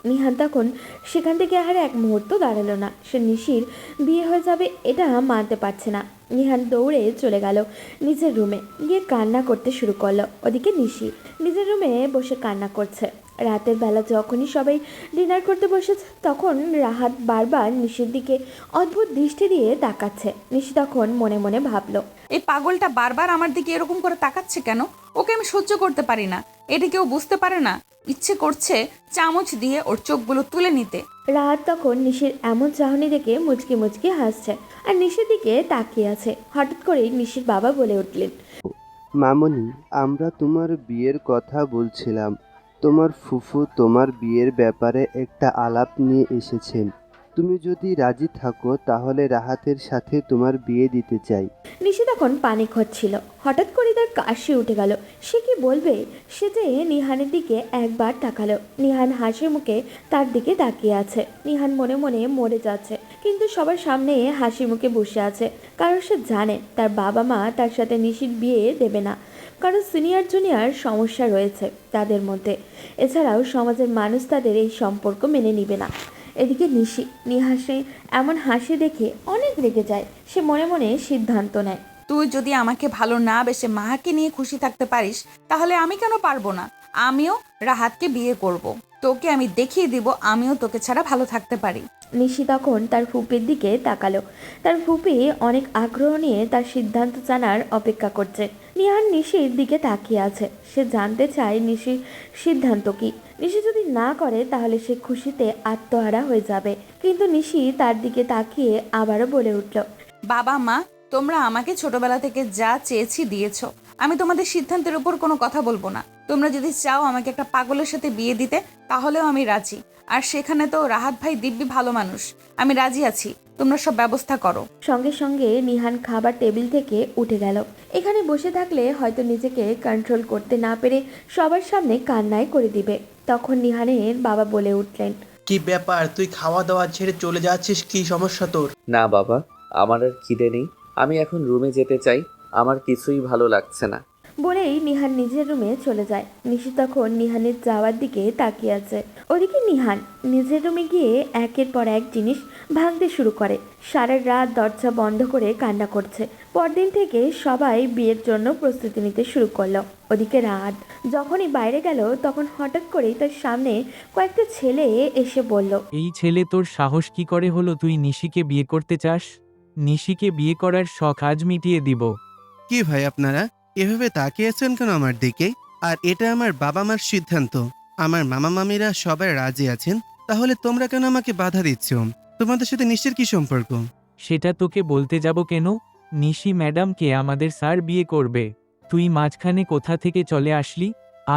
নিহান তখন সেখান থেকে আর এক মুহূর্ত দাঁড়ালো না। সে নিশির বিয়ে হয়ে যাবে এটা মানতে পারছে না। নিহান দৌড়ে চলে গেল নিজের রুমে, গিয়ে কান্না করতে শুরু করলো। ওদিকে নিশি নিজের রুমে বসে কান্না করছে। রাতের বেলা যখনই সবাই ডিনার করতে বসেছে তখন রাহাত বারবার নিশির দিকে অদ্ভুত দৃষ্টি দিয়ে তাকাচ্ছে। নিশি তখন মনে মনে ভাবলো, এই পাগলটা বারবার আমার দিকে এরকম করে তাকাচ্ছে কেন? ওকে আমি সহ্য করতে পারি না। এটা কেউ বুঝতে পারে না? ইচ্ছে করছে চামচ দিয়ে ওর চোখগুলো তুলে নিতে। রাহাত তখন নিশির এমন চাহনি দেখে মুচকি মুচকি হাসছে আর নিশির দিকে তাকিয়ে আছে। হঠাৎ করেই নিশির বাবা বলে উঠলেন, মামনি, আমরা তোমার বিয়ের কথা বলছিলাম। তোমার ফুফু তোমার বিয়ের ব্যাপারে একটা আলাপ নিয়ে এসেছেন। তুমি যদি রাজি থাকো তাহলে রাহাতের সাথে তোমার বিয়ে দিতে চাই। নিশি তখন পানিক হচ্ছিল। হঠাৎ করে তার কাশি উঠে গেল। সে কি বলবে? সে যে নিহানের দিকে একবার তাকালো। নিহান হাসি মুখে তার দিকে তাকিয়ে আছে। নিহান মনে মনে মরে যাচ্ছে, কিন্তু সবার সামনে হাসি মুখে বসে আছে, কারণ সে জানে তার বাবা মা তার সাথে নিশির বিয়ে দেবে না, কারণ সিনিয়র জুনিয়র সমস্যা রয়েছে তাদের মধ্যে। এছাড়াও সমাজের মানুষ তাদের এই সম্পর্ক মেনে নিবে না। এদিকে নিশি নিহাসে এমন হাসি দেখে অনেক রেগে যায়। সে মনে মনে সিদ্ধান্ত নেয়, তুই যদি আমাকে ভালো না বেসে মাকে নিয়ে খুশি থাকতে পারিস তাহলে আমি কেন পারবো না? আমিও রাহাতকে বিয়ে করব। তোকে আমি দেখিয়ে দিব আমিও তোকে ছাড়া ভালো থাকতে পারি। নিশি তখন তার ফুপির দিকে তাকালো। তার ফুপি অনেক আগ্রহ নিয়ে তার সিদ্ধান্ত জানার অপেক্ষা করছে। নিহান নিশির দিকে তাকিয়ে আছে। সে জানতে চায় নিশির সিদ্ধান্ত কি। নিশি যদি না করে তাহলে সে খুশিতে আত্মহারা হয়ে যাবে। কিন্তু নিশি তার দিকে তাকিয়ে আবারও বলে উঠল, বাবা মা, তোমরা আমাকে ছোটবেলা থেকে যা চেয়েছি দিয়েছো। আমি তোমাদের সিদ্ধান্তের উপর কোনো কথা বলবো না। তোমরা যদি চাও আমাকে একটা পাগলের সাথে বিয়ে দিতে তাহলেও আমি রাজি। আর সেখানে তো রাহাত ভাই দিব্যি ভালো মানুষ। আমি রাজি আছি, তোমরা সব ব্যবস্থা করো। সঙ্গে সঙ্গে নিহান খাবার টেবিল থেকে উঠে গেল। এখানে বসে থাকলে হয়তো নিজেকে কন্ট্রোল করতে না পেরে সবার সামনে কান্নাই করে দিবে। তখন নিহানের বাবা বলে উঠলেন, কি ব্যাপার, তুই খাওয়া দাওয়া ছেড়ে চলে যাচ্ছিস? কি সমস্যা তোর? না বাবা, আমার আর খিদে নেই। আমি এখন রুমে যেতে চাই। আমার কিছুই ভালো লাগছে না। বলেই নিহান নিজের রুমে চলে যায়। নিশি তখন নিহানের যাওয়ার দিকে তাকিয়ে আছে। ওদিকে নিহান নিজের রুমে গিয়ে একের পর এক জিনিস ভাঙতে শুরু করে। সারা রাত দরজা বন্ধ করে কান্না করছে। পরদিন থেকে সবাই বিয়ের জন্য প্রস্তুতি নিতে শুরু করলো। ওদিকে রাত যখনই বাইরে গেল তখন হঠাৎ করেই তার সামনে কয়েকটা ছেলে এসে বলল, এই ছেলে তোর সাহস কি করে হলো তুই নিশিকে বিয়ে করতে চাস? নিশিকে বিয়ে করার শখ আজ মিটিয়ে দিব। কি ভাই, আপনারা এভাবে তাকিয়ে আছেন কেন আমার দিকে? আর এটা আমার বাবা মার সিদ্ধান্ত। আমার মামা মামিরা সবাই রাজি আছেন, তাহলে তোমরা কেন আমাকে বাধা দিচ্ছ? তোমাদের সাথে নিশ্চিত কি সম্পর্ক? সেটা তোকে বলতে যাব কেন? নিশি ম্যাডামকে আমাদের স্যার বিয়ে করবে। তুই মাঝখানে কোথা থেকে চলে আসলি?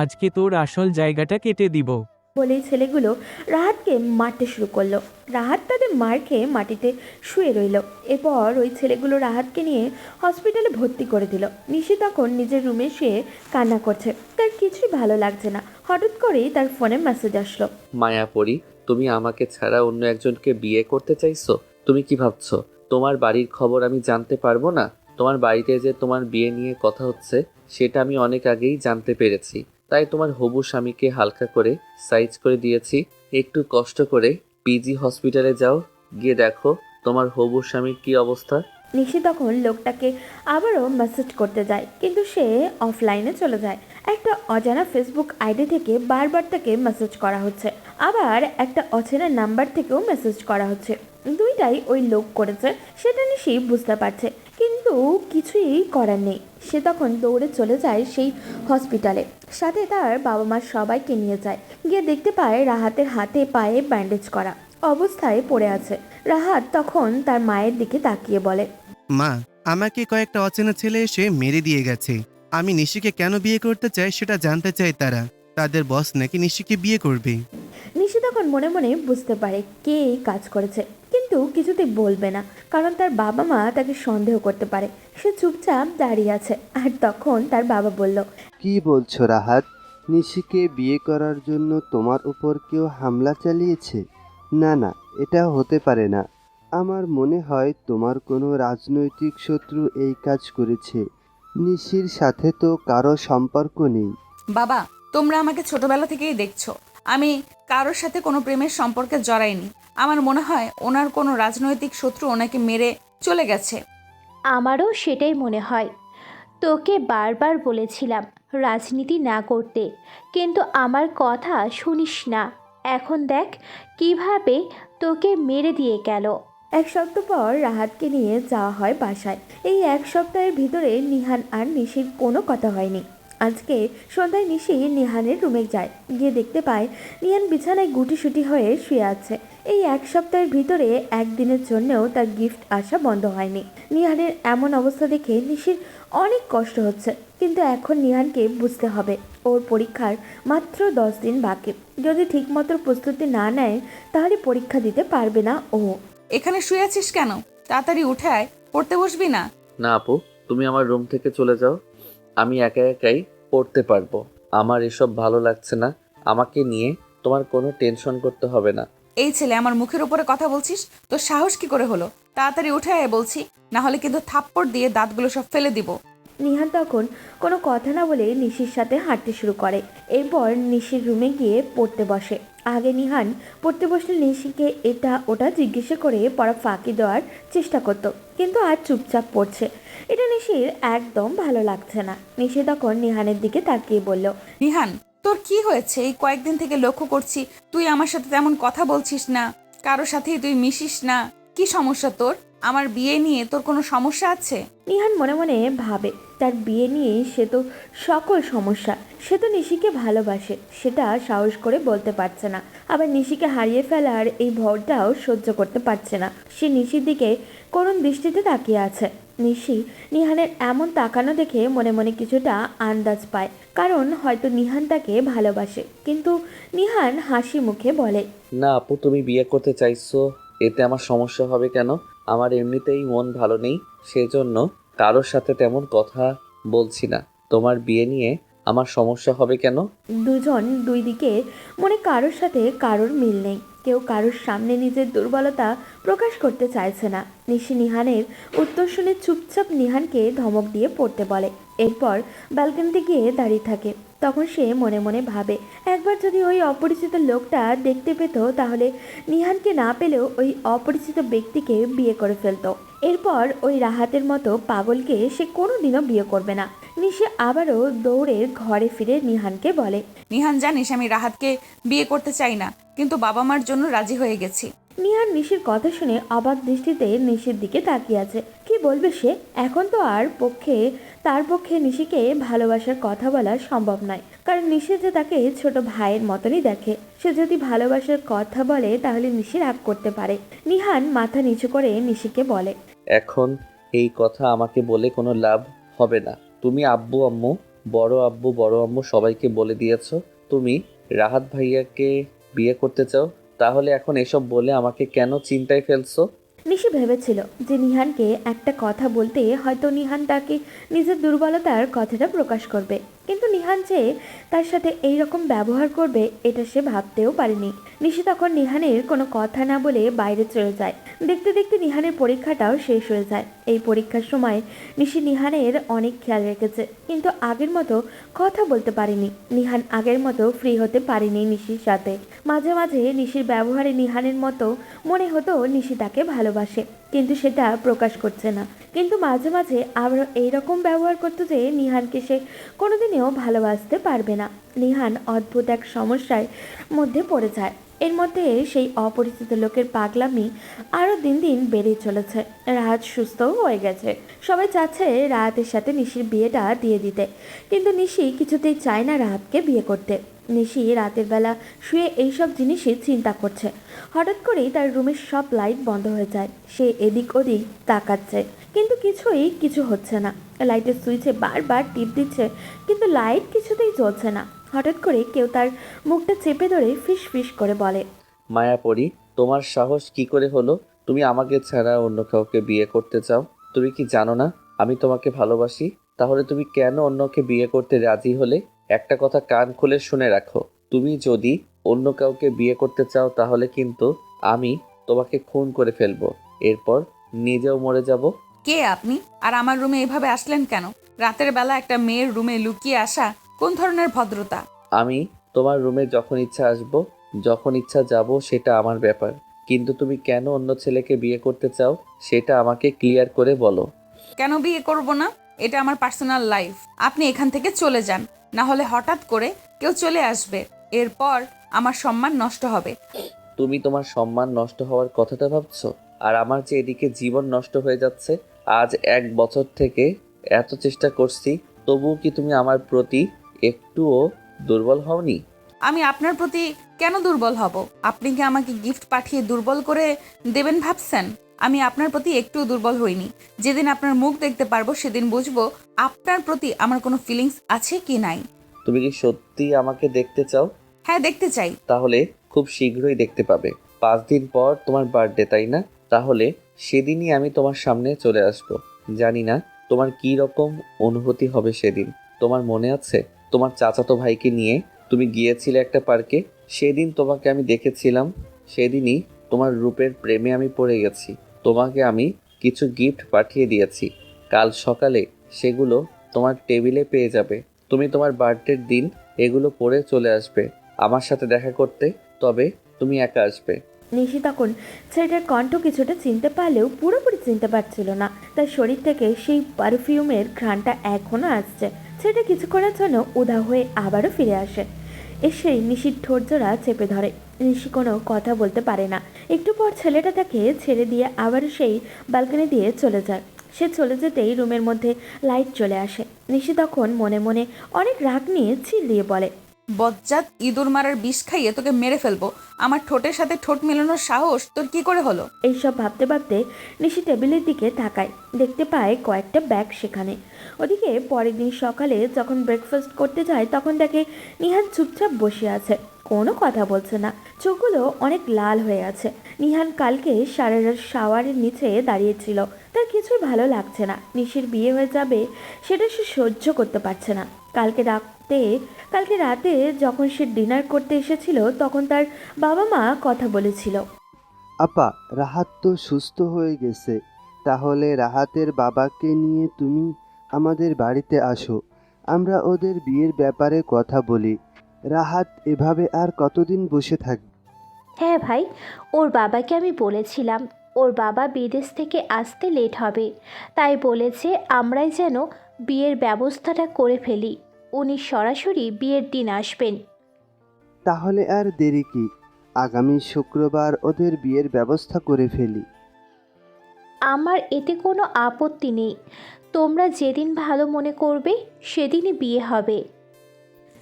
আজকে তোর আসল জায়গাটা কেটে দিব। বলেই ছেলেগুলো রাহাতকে মারতে শুরু করলো। রাহাত তাদের মার খেয়ে মাটিতে শুয়ে রইল। এরপর ওই ছেলেগুলো রাহাতকে নিয়ে হসপিটালে ভর্তি করে দিল। নিশি তখন নিজের রুমে শুয়ে কান্না করছে। তার কিছুই ভালো লাগছে না। হঠাৎ করেই তার ফোনে মেসেজ আসলো, মায়াপরি, তুমি আমাকে ছাড়া অন্য একজনকে বিয়ে করতে চাইছো? তুমি কি ভাবছো তোমার বাড়ির খবর আমি জানতে পারবো না? তোমার বাড়িতে যে তোমার বিয়ে নিয়ে কথা হচ্ছে সেটা আমি অনেক আগেই জানতে পেরেছি। তাই তোমার হবু স্বামীকে হালকা করে সাইজ করে দিয়েছি। একটু কষ্ট করে পিজি হসপিটালে যাও, গিয়ে দেখো তোমার হবু স্বামীর কি অবস্থা। নিশি তখন লোকটাকে আবারও মেসেজ করতে যায়, কিন্তু সে অফলাইনে চলে যায়। একটা অজানা ফেসবুক আইডি থেকে বারবার তাকে মেসেজ করা হচ্ছে, আবার একটা অচেনা নাম্বার থেকেও মেসেজ করা হচ্ছে। দুইটাই ওই লোক করেছে সেটা নিশি বুঝতে পারছে, কিন্তু কিছুই করার নেই। সে তখন দৌড়ে চলে যায় সেই হসপিটালে। সাথে তার বাবা মা সবাইকে নিয়ে যায়। গিয়ে দেখতে পায় রাহাতের হাতে পায়ে ব্যান্ডেজ করা অবস্থায় পড়ে আছে। রাহাত তখন তার মায়ের দিকে তাকিয়ে বলে, মা, আমাকে কয়েকটা অচেনা ছেলে এসে মেরে দিয়ে গেছে। আমি নিশিকে কেন বিয়ে করতে চাই সেটা জানতে চাই তারা। তাদের বস নাকি নিশিকে বিয়ে করবে। নিশি তখন মনে মনে বুঝতে পারে কে এই কাজ করেছে, কিন্তু কিছুতেই বলবে না, কারণ তার বাবা মা তাকে সন্দেহ করতে পারে। সে চুপচাপ দাঁড়িয়ে আছে। আর তখন তার বাবা বলল, কি বলছো রাহাত? নিশিকে বিয়ে করার জন্য তোমার উপর কেউ হামলা চালিয়েছে? না না, এটা হতে পারে না। আমার মনে হয় তোমার কোনো রাজনৈতিক শত্রু এই কাজ করেছে। নিশির সাথে তো কারো সম্পর্ক নেই। বাবা, তোমরা আমাকে ছোটবেলা থেকেই দেখছো, আমি কারোর সাথে কোনো প্রেমের সম্পর্কে জড়াইনি। আমার মনে হয় ওনার কোনো রাজনৈতিক শত্রু ওনাকে মেরে চলে গেছে। আমারও সেটাই মনে হয়। তোকে বারবার বলেছিলাম রাজনীতি না করতে, কিন্তু আমার কথা শুনিস না। এখন দেখ কিভাবে তোকে মেরে দিয়ে গেল। এক সপ্তাহ পর রাহাতকে নিয়ে যাওয়া হয় বাসায়। এই এক সপ্তাহের ভিতরে নিহান আর নিশির কোনো কথা হয়নি। আজকে সন্ধ্যায় নিশি নিহানের রুমে যায়, গিয়ে দেখতে পায় নিহান বিছানায় গুটিসুটি হয়ে শুয়ে আছে। এই এক সপ্তাহের ভিতরে একদিনের জন্যও তার গিফট আসা বন্ধ হয়নি। নিহানের এমন অবস্থা দেখে নিশির অনেক কষ্ট হচ্ছে, কিন্তু এখন নিহানকে বুঝতে হবে ওর পরীক্ষার মাত্র 10 দিন বাকি। যদি ঠিকমতো প্রস্তুতি না নেয় তাহলে পরীক্ষা দিতে পারবে না ও। এখানে শুয়ে আছিস কেন? তাড়াতাড়ি উঠে আয়, পড়তে বসবি না? না আপু, তুমি আমার রুম থেকে চলে যাও, আমি একা একাই পড়তে পারবো। আমার এসব ভালো লাগছে না, আমাকে নিয়ে তোমার কোনো টেনশন করতে হবে না। এই ছেলে, আমার মুখের উপরে কথা বলছিস? তোর সাহস কি করে হলো? তাড়াতাড়ি উঠে আয় বলছি, না হলে কিন্তু থাপ্পড় দিয়ে দাঁতগুলো সব ফেলে দিব। নিহান তখন কোনো কথা না বলে নিশির সাথে হাঁটতে শুরু করে। এরপর নিশির রুমে গিয়ে পড়তে বসে। আগে নিহান পড়তে বসলে নিশিকে এটা ওটা জিজ্ঞেস করে পড়া ফাঁকি দেওয়ার চেষ্টা করত, কিন্তু আজ চুপচাপ পড়ছে। এটা নিশির একদম ভালো লাগছে না। নিশি তখন নিহানের দিকে তাকিয়ে বলল, নিহান, তোর কি হয়েছে? এই কয়েকদিন থেকে লক্ষ্য করছি তুই আমার সাথে তেমন কথা বলছিস না, কারোর সাথেই তুই মিশিস না। কি সমস্যা তোর? আমার বিয়ে নিয়ে তোর কোনো সমস্যা আছে? নিহান মনে মনে ভাবে তার বিয়ে নিয়ে সে তো সকল সমস্যা। সে তো নিশিকে ভালোবাসে, সেটা সাহস করে বলতে পারছে না। আবার নিশিকে হারিয়ে ফেলার এই ভয়টাও সহ্য করতে পারছে না। সে নিশির দিকে করুণ দৃষ্টিতে তাকিয়ে আছে। নিশি নিহানের এমন তাকানো দেখে মনে মনে কিছুটা আন্দাজ পায়, কারণ হয়তো নিহান তাকে ভালোবাসে। কিন্তু নিহান হাসি মুখে বলে, না আপু, তুমি বিয়ে করতে চাইছো, এতে আমার সমস্যা হবে কেন? আমার এমনিতেই মন ভালো নেই, সেজন্য কারোর সাথে তেমন কথা বলছি না। তোমার বিয়ে নিয়ে আমার সমস্যা হবে কেন? দুজন দুই দিকে মনে কারোর সাথে কারোর মিল নেই। কেউ কারোর সামনে নিজের দুর্বলতা প্রকাশ করতে চাইছে না। নিশি নিহানের উত্তর শুনে চুপচাপ নিহানকে ধমক দিয়ে পড়তে বলে। এরপর ব্যালকনিতে গিয়ে দাঁড়িয়ে থাকে। তখন সে মনে মনে ভাবে, একবার যদি ওই অপরিচিত লোকটা দেখতে পেত তাহলে নিহানকে না পেলেও ওই অপরিচিত ব্যক্তিকে বিয়ে করে ফেলতো। এরপর ওই রাহাতের মতো পাগলকে সে কোনোদিনও বিয়ে করবে না। নিশি আবারও দৌড়ে ঘরে ফিরে নিহানকে বলে, নিহান, জানিস আমি রাহাতকে বিয়ে করতে চাই না, কিন্তু বাবা মার জন্য রাজি হয়ে গেছি। নিহান নিশির কথা শুনে অবাক দৃষ্টিতে নিশির দিকে তাকিয়ে আছে। কি বলবে সে? এখন তো তার পক্ষে নিশিকে ভালোবাসার কথা বলা সম্ভব নয়, কারণ নিশি যে তাকে ছোট ভাইয়ের মতনই দেখে। সে যদি ভালোবাসার কথা বলে তাহলে নিশি রাগ করতে পারে। নিহান মাথা নিচু করে নিশিকে বলে, এখন এই কথা আমাকে বলে কোনো লাভ হবে না। তুমি আব্বু আম্মু, বড় আম্মু সবাইকে বলে দিয়েছো তুমি রাহাত ভাইয়াকে বিয়ে করতে চাও, তাহলে এখন এসব বলে আমাকে কেন চিন্তায় ফেলছো? নিশি ভেবেছিল যে নিহানকে একটা কথা বলতে হয়তো নিহান তাকে নিজের দুর্বলতার কথাটা প্রকাশ করবে, কিন্তু নিহান যে তার সাথে এই রকম ব্যবহার করবে এটা সে ভাবতেও পারেনি। নিশি তখন নিহানের কোনো কথা না বলে বাইরে চলে যায়। দেখতে দেখতে নিহানের পরীক্ষাটাও শেষ হয়ে যায়। এই পরীক্ষার সময় নিশি নিহানের অনেক খেয়াল রেখেছে, কিন্তু আগের মতো কথা বলতে পারেনি। নিহান আগের মতো ফ্রি হতে পারেনি নিশির সাথে। মাঝে মাঝে নিশির ব্যবহারে নিহানের মতো মনে হতো নিশি তাকে ভালোবাসে, কিন্তু সেটা প্রকাশ করছে না। কিন্তু মাঝে মাঝে আবারও এইরকম ব্যবহার করতো যে নিহানকে সে কোনোদিনও ভালোবাসতে পারবে না। নিহান অদ্ভুত এক সমস্যার মধ্যে পড়ে যায়। এর মধ্যে সেই অপরিচিত লোকের পাগলামি আরও দিন দিন বেড়েই চলেছে। রাহাত সুস্থও হয়ে গেছে। সবাই চাচ্ছে রাহাতের সাথে নিশির বিয়েটা দিয়ে দিতে, কিন্তু নিশি কিছুতেই চায় না রাহাতকে বিয়ে করতে। নিশি রাতের বেলা শুয়ে এইসব জিনিসই চিন্তা করছে। হঠাৎ করেই তার রুমের সব লাইট বন্ধ হয়ে যায়। সে এদিক ওদিক তাকাচ্ছে, কিন্তু কিছু হচ্ছে না। লাইটের সুইচে বারবার টিপ দিচ্ছে, কিন্তু লাইট কিছুতেই জ্বলছে না। হঠাৎ করে কেউ তার মুখটা চেপে ধরে ফিস ফিস করে বলে, মায়াপরি, তোমার সাহস কি করে হলো? তুমি আমাকে ছাড়া অন্য কাউকে বিয়ে করতে চাও? তুমি কি জানো না আমি তোমাকে ভালোবাসি? তাহলে তুমি কেন অন্যকে বিয়ে করতে রাজি হলে? একটা কথা কান খুলে শুনে রাখো, তুমি যদি অন্য কাউকে বিয়ে করতে চাও তাহলে কিন্তু আমি তোমাকে খুন করে ফেলবো। এরপর নিজেও মরে যাব। কে আপনি? আর আমার রুমে এভাবে আসলেন কেন? রাতের বেলা একটা মেয়ের রুমে লুকিয়ে আসা কোন ধরনের ভদ্রতা? আমি তোমার রুমে যখন ইচ্ছা আসব, যখন ইচ্ছা যাব, সেটা আমার ব্যাপার। কিন্তু তুমি কেন অন্য ছেলেকে বিয়ে করতে চাও সেটা আমাকে ক্লিয়ার করে বলো। কেন বিয়ে করব না? এটা আমার পার্সোনাল লাইফ। আপনি এখান থেকে চলে যান, না হলে হঠাৎ করে কেউ চলে আসবে, এরপর আমার সম্মান নষ্ট হবে। তুমি তোমার সম্মান নষ্ট হওয়ার কথাটা ভাবছো, আর আমার যে এদিকে জীবন নষ্ট হয়ে যাচ্ছে। আজ 1 বছর থেকে এত চেষ্টা করছি, তবুও কি তুমি আমার প্রতি একটুও দুর্বল হওনি? আমি আপনার প্রতি কেন দুর্বল হব? আপনি কি আমাকে গিফট পাঠিয়ে দুর্বল করে দেবেন ভাবছেন? আমি আপনার প্রতি একটু দুর্বল হইনি। যেদিন আপনার মুখ দেখতে পারবো সেদিন বুঝবো আপনার প্রতি আমার কোনো ফিলিংস আছে কি নাই। তুমি কি সত্যি আমাকে দেখতে চাও? হ্যাঁ, দেখতে চাই। তাহলে খুব শীঘ্রই দেখতে পাবে। 5 দিন পর তোমার বার্থডে, তাই না? তাহলে সেদিনই আমি তোমার সামনে চলে আসব। জানি না তোমার কি রকম অনুভূতি হবে সেদিন। তোমার মনে আছে তোমার চাচাতো ভাইকে নিয়ে তুমি গিয়েছিলে একটা পার্কে? সেদিন তোমাকে আমি দেখেছিলাম। সেদিনই তোমার রূপের প্রেমে আমি পড়ে গেছি। তোমাকে আমি কিছু গিফট পাঠিয়ে দিয়েছি। কাল সকালে সেগুলো তোমার টেবিলে পেয়ে যাবে। তুমি তোমার বার্থডের দিন এগুলো পরে চলে আসবে আমার সাথে দেখা করতে। তবে তুমি একা আসবে। নিশি তখন ছেলেটার কণ্ঠ কিছুটা চিনতে পারলেও পুরোপুরি চিনতে পারছিল না। তার শরীর থেকে সেই পারফিউমের ঘ্রাণটা এখনও আসছে। ছেলেটা কিছুক্ষণের জন্য উধাও হয়ে আবারও ফিরে আসে। এসেই নিশির ঠোঁটজোড়া চেপে ধরে। নিশি কোনো কথা বলতে পারে না। একটু পর ছেলেটা তাকে ছেড়ে দিয়ে আবারও সেই ব্যালকনি দিয়ে চলে যায়। সে চলে যেতেই রুমের মধ্যে লাইট চলে আসে। নিশি তখন মনে মনে অনেক রাগ নিয়ে চিল্লিয়ে বলে, বজ্জাত, ইঁদুর মারার বিষ খাইয়ে তোকে মেরে ফেলবো। আমার ঠোঁটের সাথে ঠোঁট মেলানোর সাহস তোর কি করে হলো? এইসব ভাবতে ভাবতে নিশি টেবিলের দিকে তাকায়। দেখতে পায় কয়েকটা ব্যাগ সেখানে। ওদিকে পরের দিন সকালে যখন ব্রেকফাস্ট করতে যায় তখন দেখে নিহান চুপচাপ বসে আছে, কোনো কথা বলছে না। চোখগুলো অনেক লাল হয়ে আছে। নিহান কালকে সারা রাত শাওয়ারের নিচে দাঁড়িয়েছিল। তার কিছুই ভালো লাগছে না। নিশির বিয়ে হয়ে যাবে সেটা সে সহ্য করতে পারছে না। কালকে রাতে যখন সে ডিনার করতে এসেছিল তখন তার বাবা মা কথা বলেছিল। আপা, রাহাত তো সুস্থ হয়ে গেছে। তাহলে রাহাতের বাবাকে নিয়ে তুমি আমাদের বাড়িতে আসো, আমরা ওদের বিয়ের ব্যাপারে কথা বলি। রাহাত এভাবে আর কতদিন বসে থাকবে? হ্যাঁ ভাই, ওর বাবাকে আমি বলেছিলাম ওর বাবা বিদেশ থেকে আসতে লেট হবে, তাই বলেছে আমরাই যেন বিয়ের ব্যবস্থাটা করে ফেলি। উনি সরাসরি বিয়ের দিন আসবেন। তাহলে আর দেরি কি? আগামী শুক্রবার ওদের বিয়ের ব্যবস্থা করে ফেলি। আমার এতে কোনো আপত্তি নেই। তোমরা যেদিন ভালো মনে করবে সেদিনই বিয়ে হবে।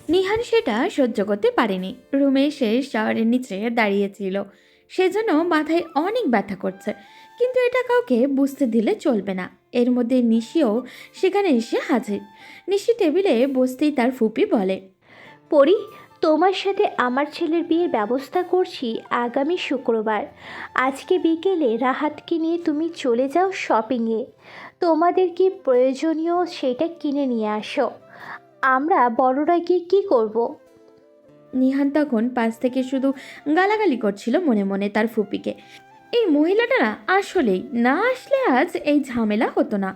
নিহান সেটা সহ্য করতে পারেনি। রুমে এসে শাওয়ারের নিচে দাঁড়িয়েছিল। সেজন্য মাথায় অনেক ব্যথা করছে, কিন্তু এটা কাউকে বুঝতে দিলে চলবে না। এর মধ্যে নিশিও সেখানে এসে হাজির। নিশি টেবিলে বসতেই তার ফুপি বলে, পরি, তোমার সাথে আমার ছেলের বিয়ের ব্যবস্থা করছি আগামী শুক্রবার। আজকে বিকেলে রাহাতকে নিয়ে তুমি চলে যাও শপিংয়ে। তোমাদের কি প্রয়োজনীয় সেটা কিনে নিয়ে আসো। আমরা বড়রা গিয়ে কী করব? নিহান তখন পাশ থেকে শুধু গালাগালি করছিল মনে মনে তার ফুপিকে। এই মহিলাটা না আসলেই না আসলে আজ এই ঝামেলা হতো না।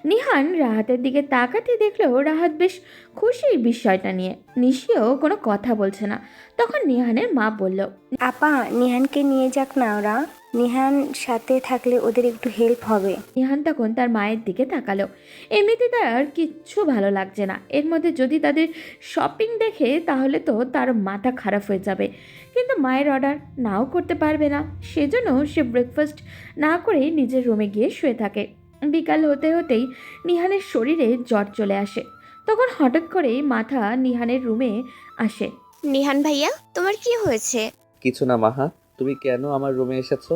নিহান রাহাতের দিকে তাকাতে দেখলেও রাহাত বেশ খুশি বিষয়টা নিয়ে। নিশিও কোনো কথা বলছে না। তখন নিহানের মা বলল, আপা, নিহানকে নিয়ে যাক না ওরা। নিহান সাথে থাকলে ওদের একটু হেল্প হবে। নিহান তখন তার মায়ের দিকে তাকালো। এমনিতে তার কিচ্ছু ভালো লাগছে না। এর মধ্যে যদি তাদের শপিং দেখে তাহলে তো তার মাথা খারাপ হয়ে যাবে। কিন্তু মায়ের অর্ডার নাও করতে পারবে না। সেজন্য সে ব্রেকফাস্ট না করেই নিজের রুমে গিয়ে শুয়ে থাকে। বিকাল হতে হতেই নিহানের শরীরে জ্বর চলে আসে। তখন হঠাৎ করেই মাথা নিহানের রুমে আসে। নিহান ভাইয়া, তোমার কি হয়েছে? কিছু না মাহা, তুমি কেন আমার রুমে এসেছো?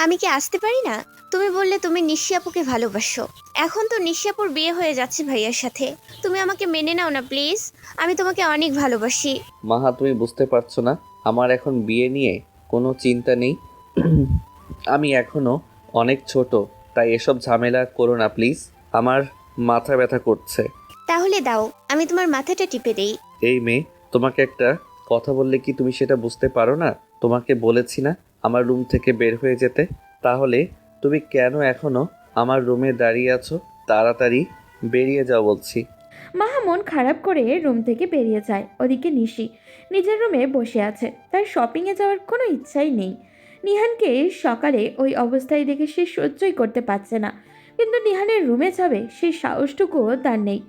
আমি কি আসতে পারি না? তুমি বললে তুমি নিশি আপুকে ভালোবাসো। এখন তো নিশি আপুর বিয়ে হয়ে যাচ্ছে ভাইয়ার সাথে। তুমি আমাকে মেনে নাও না প্লিজ। আমি তোমাকে অনেক ভালোবাসি। মাহা, তুমি বুঝতে পারছো না, আমার এখন বিয়ে নিয়ে কোনো চিন্তা নেই। আমি এখনো অনেক ছোট, তাই এসব ঝামেলা করো না প্লিজ। আমার মাথা ব্যথা করছে। তাহলে দাও, আমি তোমার মাথাটা টিপে দেই। এই মেয়ে, তোমাকে একটা কথা বললে কি তুমি সেটা বুঝতে পারো না? তোমাকে বলেছি না আমার রুম থেকে বের হয়ে যেতে? তাহলে তুমি কেন এখনো আমার রুমে দাঁড়িয়ে আছো? তাড়াতাড়ি বেরিয়ে যাও বলছি। মাহা মন খারাপ করে রুম থেকে বেরিয়ে যায়। ওদিকে নিশি নিজের রুমে বসে আছে, তার শপিংয়ে যাওয়ার কোনো ইচ্ছাই নেই। নিহানকে সকালে ওই অবস্থায় দেখে সে সহ্যই করতে পারছে না, কিন্তু নিহানের রুমে যাবে সেই সাহসটুকুও তার নেই।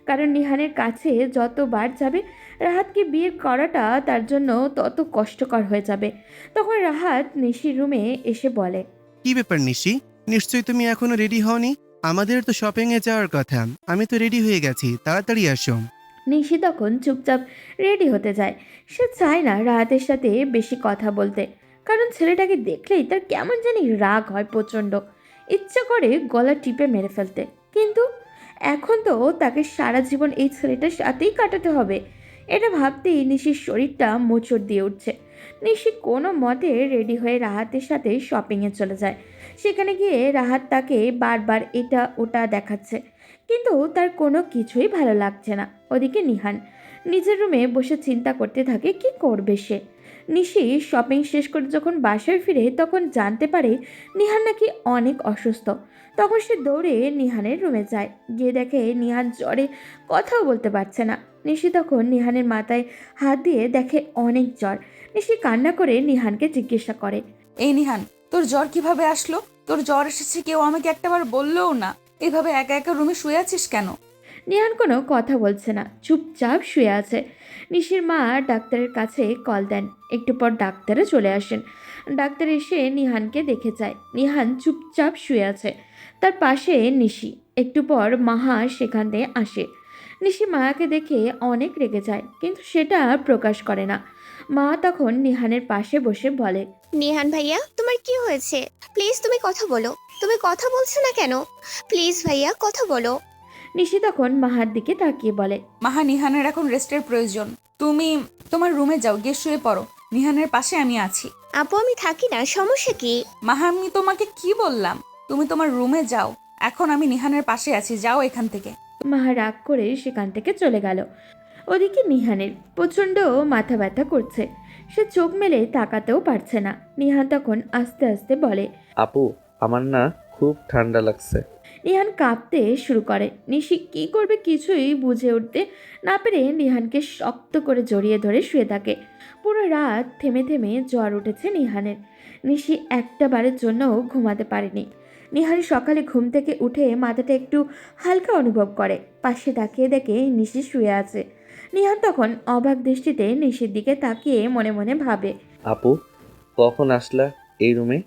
কারণ নিহানের কাছে যতবার যাবে রাহাতকে বিয়ে করাটা তার জন্য তত কষ্টকর হয়ে যাবে। তখন রাহাত নিশির রুমে এসে বলে, কি ব্যাপার নিশি, নিশ্চয়ই তুমি এখনো রেডি হওনি? আমাদের তো শপিং এ যাওয়ার কথা, আমি তো রেডি হয়ে গেছি, তাড়াতাড়ি আসো। নিশি তখন চুপচাপ রেডি হতে যায়। সে চায় না রাহাতের সাথে বেশি কথা বলতে, কারণ ছেলেটাকে দেখলেই তার কেমন জানি রাগ হয় প্রচণ্ড। ইচ্ছা করে গলা টিপে মেরে ফেলতে, কিন্তু এখন তো তাকে সারা জীবন এই ছেলেটার সাথেই কাটাতে হবে। এটা ভাবতেই নিশির শরীরটা মোচড় দিয়ে উঠছে। নিশি কোনো মতে রেডি হয়ে রাহাতের সাথে শপিংয়ে চলে যায়। সেখানে গিয়ে রাহাত তাকে বারবার এটা ওটা দেখাচ্ছে, কিন্তু তার কোনো কিছুই ভালো লাগছে না। ওদিকে নিহান নিজের রুমে বসে চিন্তা করতে থাকে কি করবে সে। নিশি শপিং শেষ করে যখন বাসায় ফিরে তখন জানতে পারে নিহান নাকি অনেক অসুস্থ। তখন সে দৌড়ে নিহানের রুমে যায়, গিয়ে দেখে নিহান জ্বরে কথাও বলতে পারছে না। নিশি তখন নিহানের মাথায় হাত দিয়ে দেখে অনেক জ্বর। নিশি কান্না করে নিহানকে জিজ্ঞাসা করে, এই নিহান, তোর জ্বর কিভাবে আসলো? তোর জ্বর এসেছে কেউ আমাকে একটাবার বললেও না। এভাবে একা একা রুমে শুয়ে আছিস কেন? নিহান কোনো কথা বলছে না, চুপচাপ শুয়ে আছে। নিশির মা ডাক্তারের কাছে কল দেন। একটু পর ডাক্তারও চলে আসেন। ডাক্তার এসে নিহানকে দেখে যায়। নিহান চুপচাপ শুয়ে আছে, তার পাশে নিশি। একটু পর মাহা সেখান থেকে আসে। নিশি মায়াকে দেখে অনেক রেগে যায়, কিন্তু সেটা প্রকাশ করে না। মা তখন নিহানের পাশে বসে বলে, নিহান ভাইয়া, তোমার কি হয়েছে? প্লিজ তুমি কথা বলো। তুমি কথা বলছো না কেন? প্লিজ ভাইয়া কথা বলো। নিশি তখন মাহার দিকে তাকিয়ে বলে, মাহা, নিহানের এখন রেস্টের প্রয়োজন। তুমি তোমার রুমে যাও, গিয়ে শুয়ে পড়ো। নিহানের পাশে আমি আছি। আপু আমি থাকি না, সমস্যা কি? মাহা, আমি তোমাকে কি বললাম? তুমি তোমার রুমে যাও, এখন আমি নিহানের পাশে আছি, যাও এখান থেকে। মাহা রাগ করে সেখান থেকে চলে গেল। ওদিকে নিহানের প্রচণ্ড মাথা ব্যথা করছে, সে চোখ মেলে তাকাতেও পারছে না। নিহান তখন আস্তে আস্তে বলে, আপু, আমার না খুব ঠান্ডা লাগছে। নিহান কাঁপতে শুরু করে। নিশি কি করবে কিছুই বুঝে উঠতে না পেরে নিহানকে শক্ত করে জড়িয়ে ধরে শুয়ে থাকে। পুরো রাত থেমে থেমে জ্বর উঠেছে নিহানের। নিশি একটা বারের জন্যও ঘুমাতে পারেনি। নিহান সকালে ঘুম থেকে উঠে মাথাটা একটু হালকা অনুভব করে। পাশে তাকিয়ে দেখে নিশি শুয়ে আছে। নিহান তখন অবাক দৃষ্টিতে নিশির দিকে তাকিয়ে মনে মনে ভাবে, আপু, কখন আসলা এই রুমে?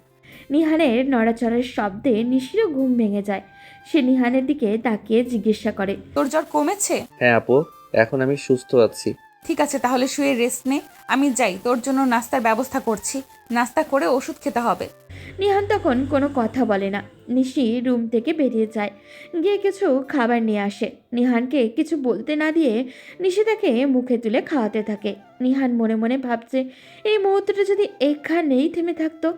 নিহানের নড়াচড়ার শব্দে নিশিরও ঘুম ভেঙে যায়। সে নিহানের দিকে তাকিয়ে জিজ্ঞাসা করে, তোর জ্বর কমেছে? হ্যাঁ আপু, এখন আমি সুস্থ আছি। ঠিক আছে, তাহলে শুয়ে রেস্ট নে। আমি যাই, তোর জন্য নাস্তার ব্যবস্থা করছি। নাস্তা করে ওষুধ খেতে হবে। নিহান তখন কোনো কথা বলে না। নিশি রুম থেকে বেরিয়ে যায়, গিয়ে কিছু খাবার নিয়ে আসে। নিহানকে কিছু বলতে না দিয়ে নিশি তাকে মুখে তুলে খাওয়াতে থাকে। নিহান মনে মনে ভাবছে, এই মুহূর্তটা যদি এখানেই থেমে থাকতো,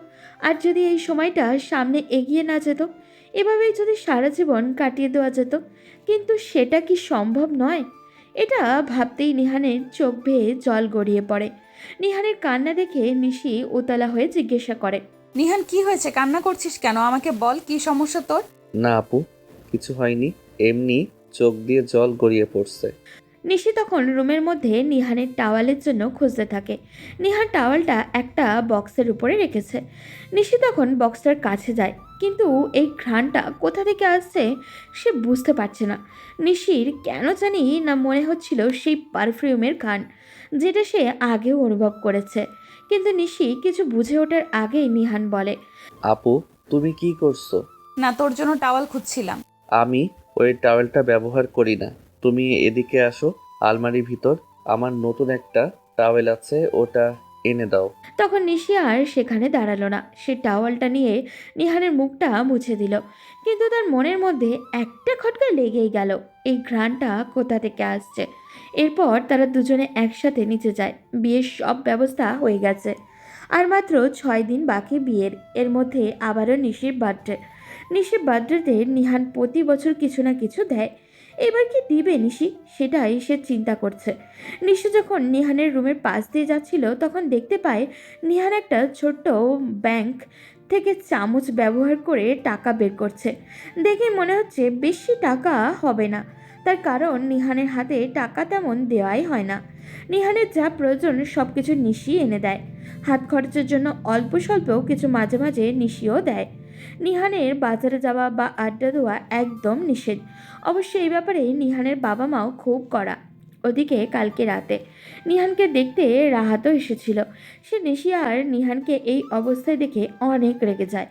আর যদি এই সময়টা সামনে এগিয়ে না যেত, এভাবেই যদি সারা জীবন কাটিয়ে দেওয়া যেত। কিন্তু সেটা কি সম্ভব নয়? এটা ভাবতেই নিহানের চোখ বেয়ে জল গড়িয়ে পড়ে। নিহানের কান্না দেখে নিশি উতলা হয়ে জিজ্ঞাসা করে, নিহান, কি হয়েছে? কান্না করছিস কেন? আমাকে বল, কি সমস্যা তোর? না আপু, কিছু হয়নি, এমনি চোখ দিয়ে জল গড়িয়ে পড়ছে। নিশি তখন রুমের মধ্যে নিহানের টাওয়ালের জন্য খুঁজতে থাকে। নিহান টাওয়ালটা একটা বক্সের উপরে রেখেছে। নিশি তখন বক্সটার কাছে যায়, কিন্তু এই ঘ্রাণটা কোথা থেকে আসছে সে বুঝতে পারছে না। নিশির কেন জানি না মনে হচ্ছিল সেই পারফিউমের ঘ্রাণ, যেটা সে আগেও অনুভব করেছে। কিন্তু নিশি কিছু বুঝে ওঠার আগেই নিহান বলে, আপু, তুমি কি করছো? না, তোর জন্য টাওয়াল খুঁজছিলাম। আমি ওই টাওয়েলটা ব্যবহার করি না। তুমি এদিকে আসো, আলমারির ভিতর আমার নতুন একটা টাওয়েল আছে, ওটা এনে দাও। তখন নিশি আর সেখানে দাঁড়ালো না। সে টাওয়ালটা নিয়ে নিহানের মুখটা মুছে দিল, কিন্তু তার মনের মধ্যে একটা খটকা লেগেই গেল, এই ঘ্রাণটা কোথা থেকে আসছে। এরপর তারা দুজনে একসাথে নিচে যায়। বিয়ের সব ব্যবস্থা হয়ে গেছে, আর মাত্র 6 দিন বাকি বিয়ের। এর মধ্যে আবারও নিশির বার্থডে। নিশির বার্থডেতে নিহান প্রতি বছর কিছু না কিছু দেয়। এবার কি দিবে নিশি, সেটাই সে চিন্তা করছে। নিশি যখন নিহানের রুমের পাশ দিয়ে যাচ্ছিল তখন দেখতে পায় নিহান একটা ছোট্ট ব্যাংক থেকে চামচ ব্যবহার করে টাকা বের করছে। দেখে মনে হচ্ছে বেশি টাকা হবে না, তার কারণ নিহানের হাতে টাকা তেমন দেওয়াই হয় না। নিহানের যা প্রয়োজন সব কিছু নিশি এনে দেয়। হাত খরচের জন্য অল্প স্বল্প কিছু মাঝে মাঝে নিশিও দেয়। নিহানের বাজারে যাওয়া বা আড্ডা দেওয়া একদম নিষেধ। অবশ্য এই ব্যাপারে নিহানের বাবা মাও খুব কড়া। ওদিকে কালকে রাতে নিহানকে দেখতে রাহাতও এসেছিল। সে নিশি আর নিহানকে এই অবস্থায় দেখে অনেক রেগে যায়।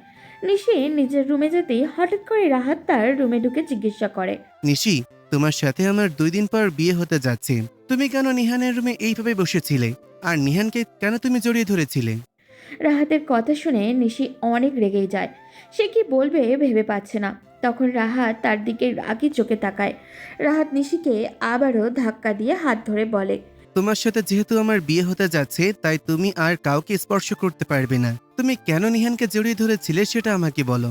নিশি নিজের রুমে যেতেই হঠাৎ করে রাহাত তার রুমে ঢুকে জিজ্ঞাসা করে, নিশি, তোমার সাথে আমার 2 দিন পর বিয়ে হতে যাচ্ছে। তুমি কেন নিহানের রুমে এইভাবে বসেছিলে? আর নিহানকে কেন তুমি জড়িয়ে ধরেছিলে? রাহাতের কথা শুনে নিশি অনেক রেগেই যায়। সে কি বলবে ভেবে পাচ্ছে না। তখন রাহাত তার দিকে রাগি চোখে তাকায়। রাহাত নিশিকে আবারও ধাক্কা দিয়ে হাত ধরে বলে, তোমার সাথে যেহেতু আমার বিয়ে হতে যাচ্ছে, তাই তুমি আর কাউকে স্পর্শ করতে পারবে না। তুমি কেন নিহানকে জড়িয়ে ধরেছিলে সেটা আমাকে বলো।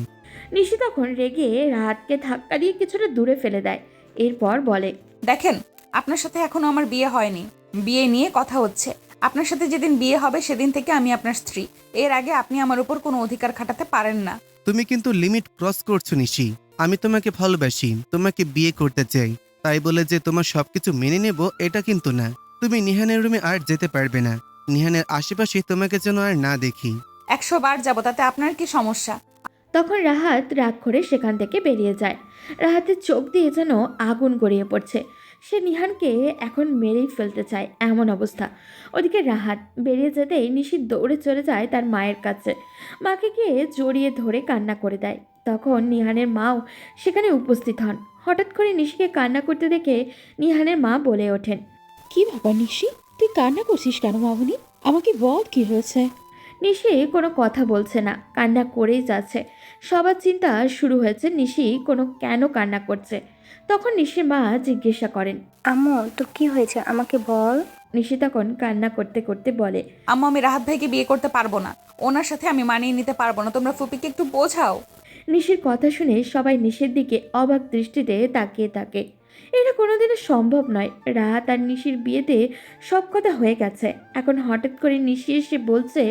নিশি তখন রেগে রাহাতকে ধাক্কা দিয়ে কিছুটা দূরে ফেলে দেয়। এরপর বলে, দেখেন, আপনার সাথে এখনো আমার বিয়ে হয়নি। বিয়ে নিয়ে কথা হচ্ছে। আপনার সাথে যেদিন বিয়ে হবে সেদিন থেকে আমি আপনার স্ত্রী। এর আগে আপনি আমার উপর কোনো অধিকার খাটাতে পারেন না। তুমি কিন্তু লিমিট ক্রস করছো নিশি। আমি তোমাকে ভালোবাসি, তোমাকে বিয়ে করতে চাই। তাই বলে যে তোমার সবকিছু মেনে নেব এটা কিন্তু না। তুমি নিহানের রুমে আর যেতে পারবে না। নিহানের আশেপাশে তোমাকে যেন আর না দেখি। 100 বার যাবো, তাতে আপনার কি সমস্যা? তখন রাহাত রাগ করে সেখান থেকে বেরিয়ে যায়। রাহাতের চোখ দিয়ে যেন আগুন গড়িয়ে পড়ছে। সে নিহানকে এখন মেরেই ফেলতে চায় এমন অবস্থা। ওদিকে রাহাত বেরিয়ে যেতেই নিশি দৌড়ে চলে যায় তার মায়ের কাছে। মাকে গিয়ে জড়িয়ে ধরে কান্না করে দেয়। তখন নিহানের মাও সেখানে উপস্থিত হন। হঠাৎ করে নিশিকে কান্না করতে দেখে নিহানের মা বলে ওঠেন, কি ব্যাপার নিশি, তুই কান্না করছিস কেন মামুনি? আমাকে বল কি হয়েছে। নিশি কোনো কথা বলছে না, কান্না করেই যাচ্ছে। সবার চিন্তা শুরু হয়েছে নিশি কেন কান্না করছে। তখন নিশির মা জিজ্ঞাসা করেন, আম্মু তোর কি হয়েছে আমাকে বল। নিশি তখন কান্না করতে করতে বলে, আম্মু, আমি রাহাত ভাইকে বিয়ে করতে পারবো না। ওনার সাথে আমি মানিয়ে নিতে পারবো না। তোমরা ফুপিকে একটু বোঝাও। নিশির কথা শুনে সবাই নিশির দিকে অবাক দৃষ্টিতে তাকিয়ে থাকে। এটা কোনোদিনও সম্ভব নয়। রাহাত আর নিশির বিয়েতে সব কথা হয়ে গেছে, এখন হঠাৎ করে নিশি এসে বলছে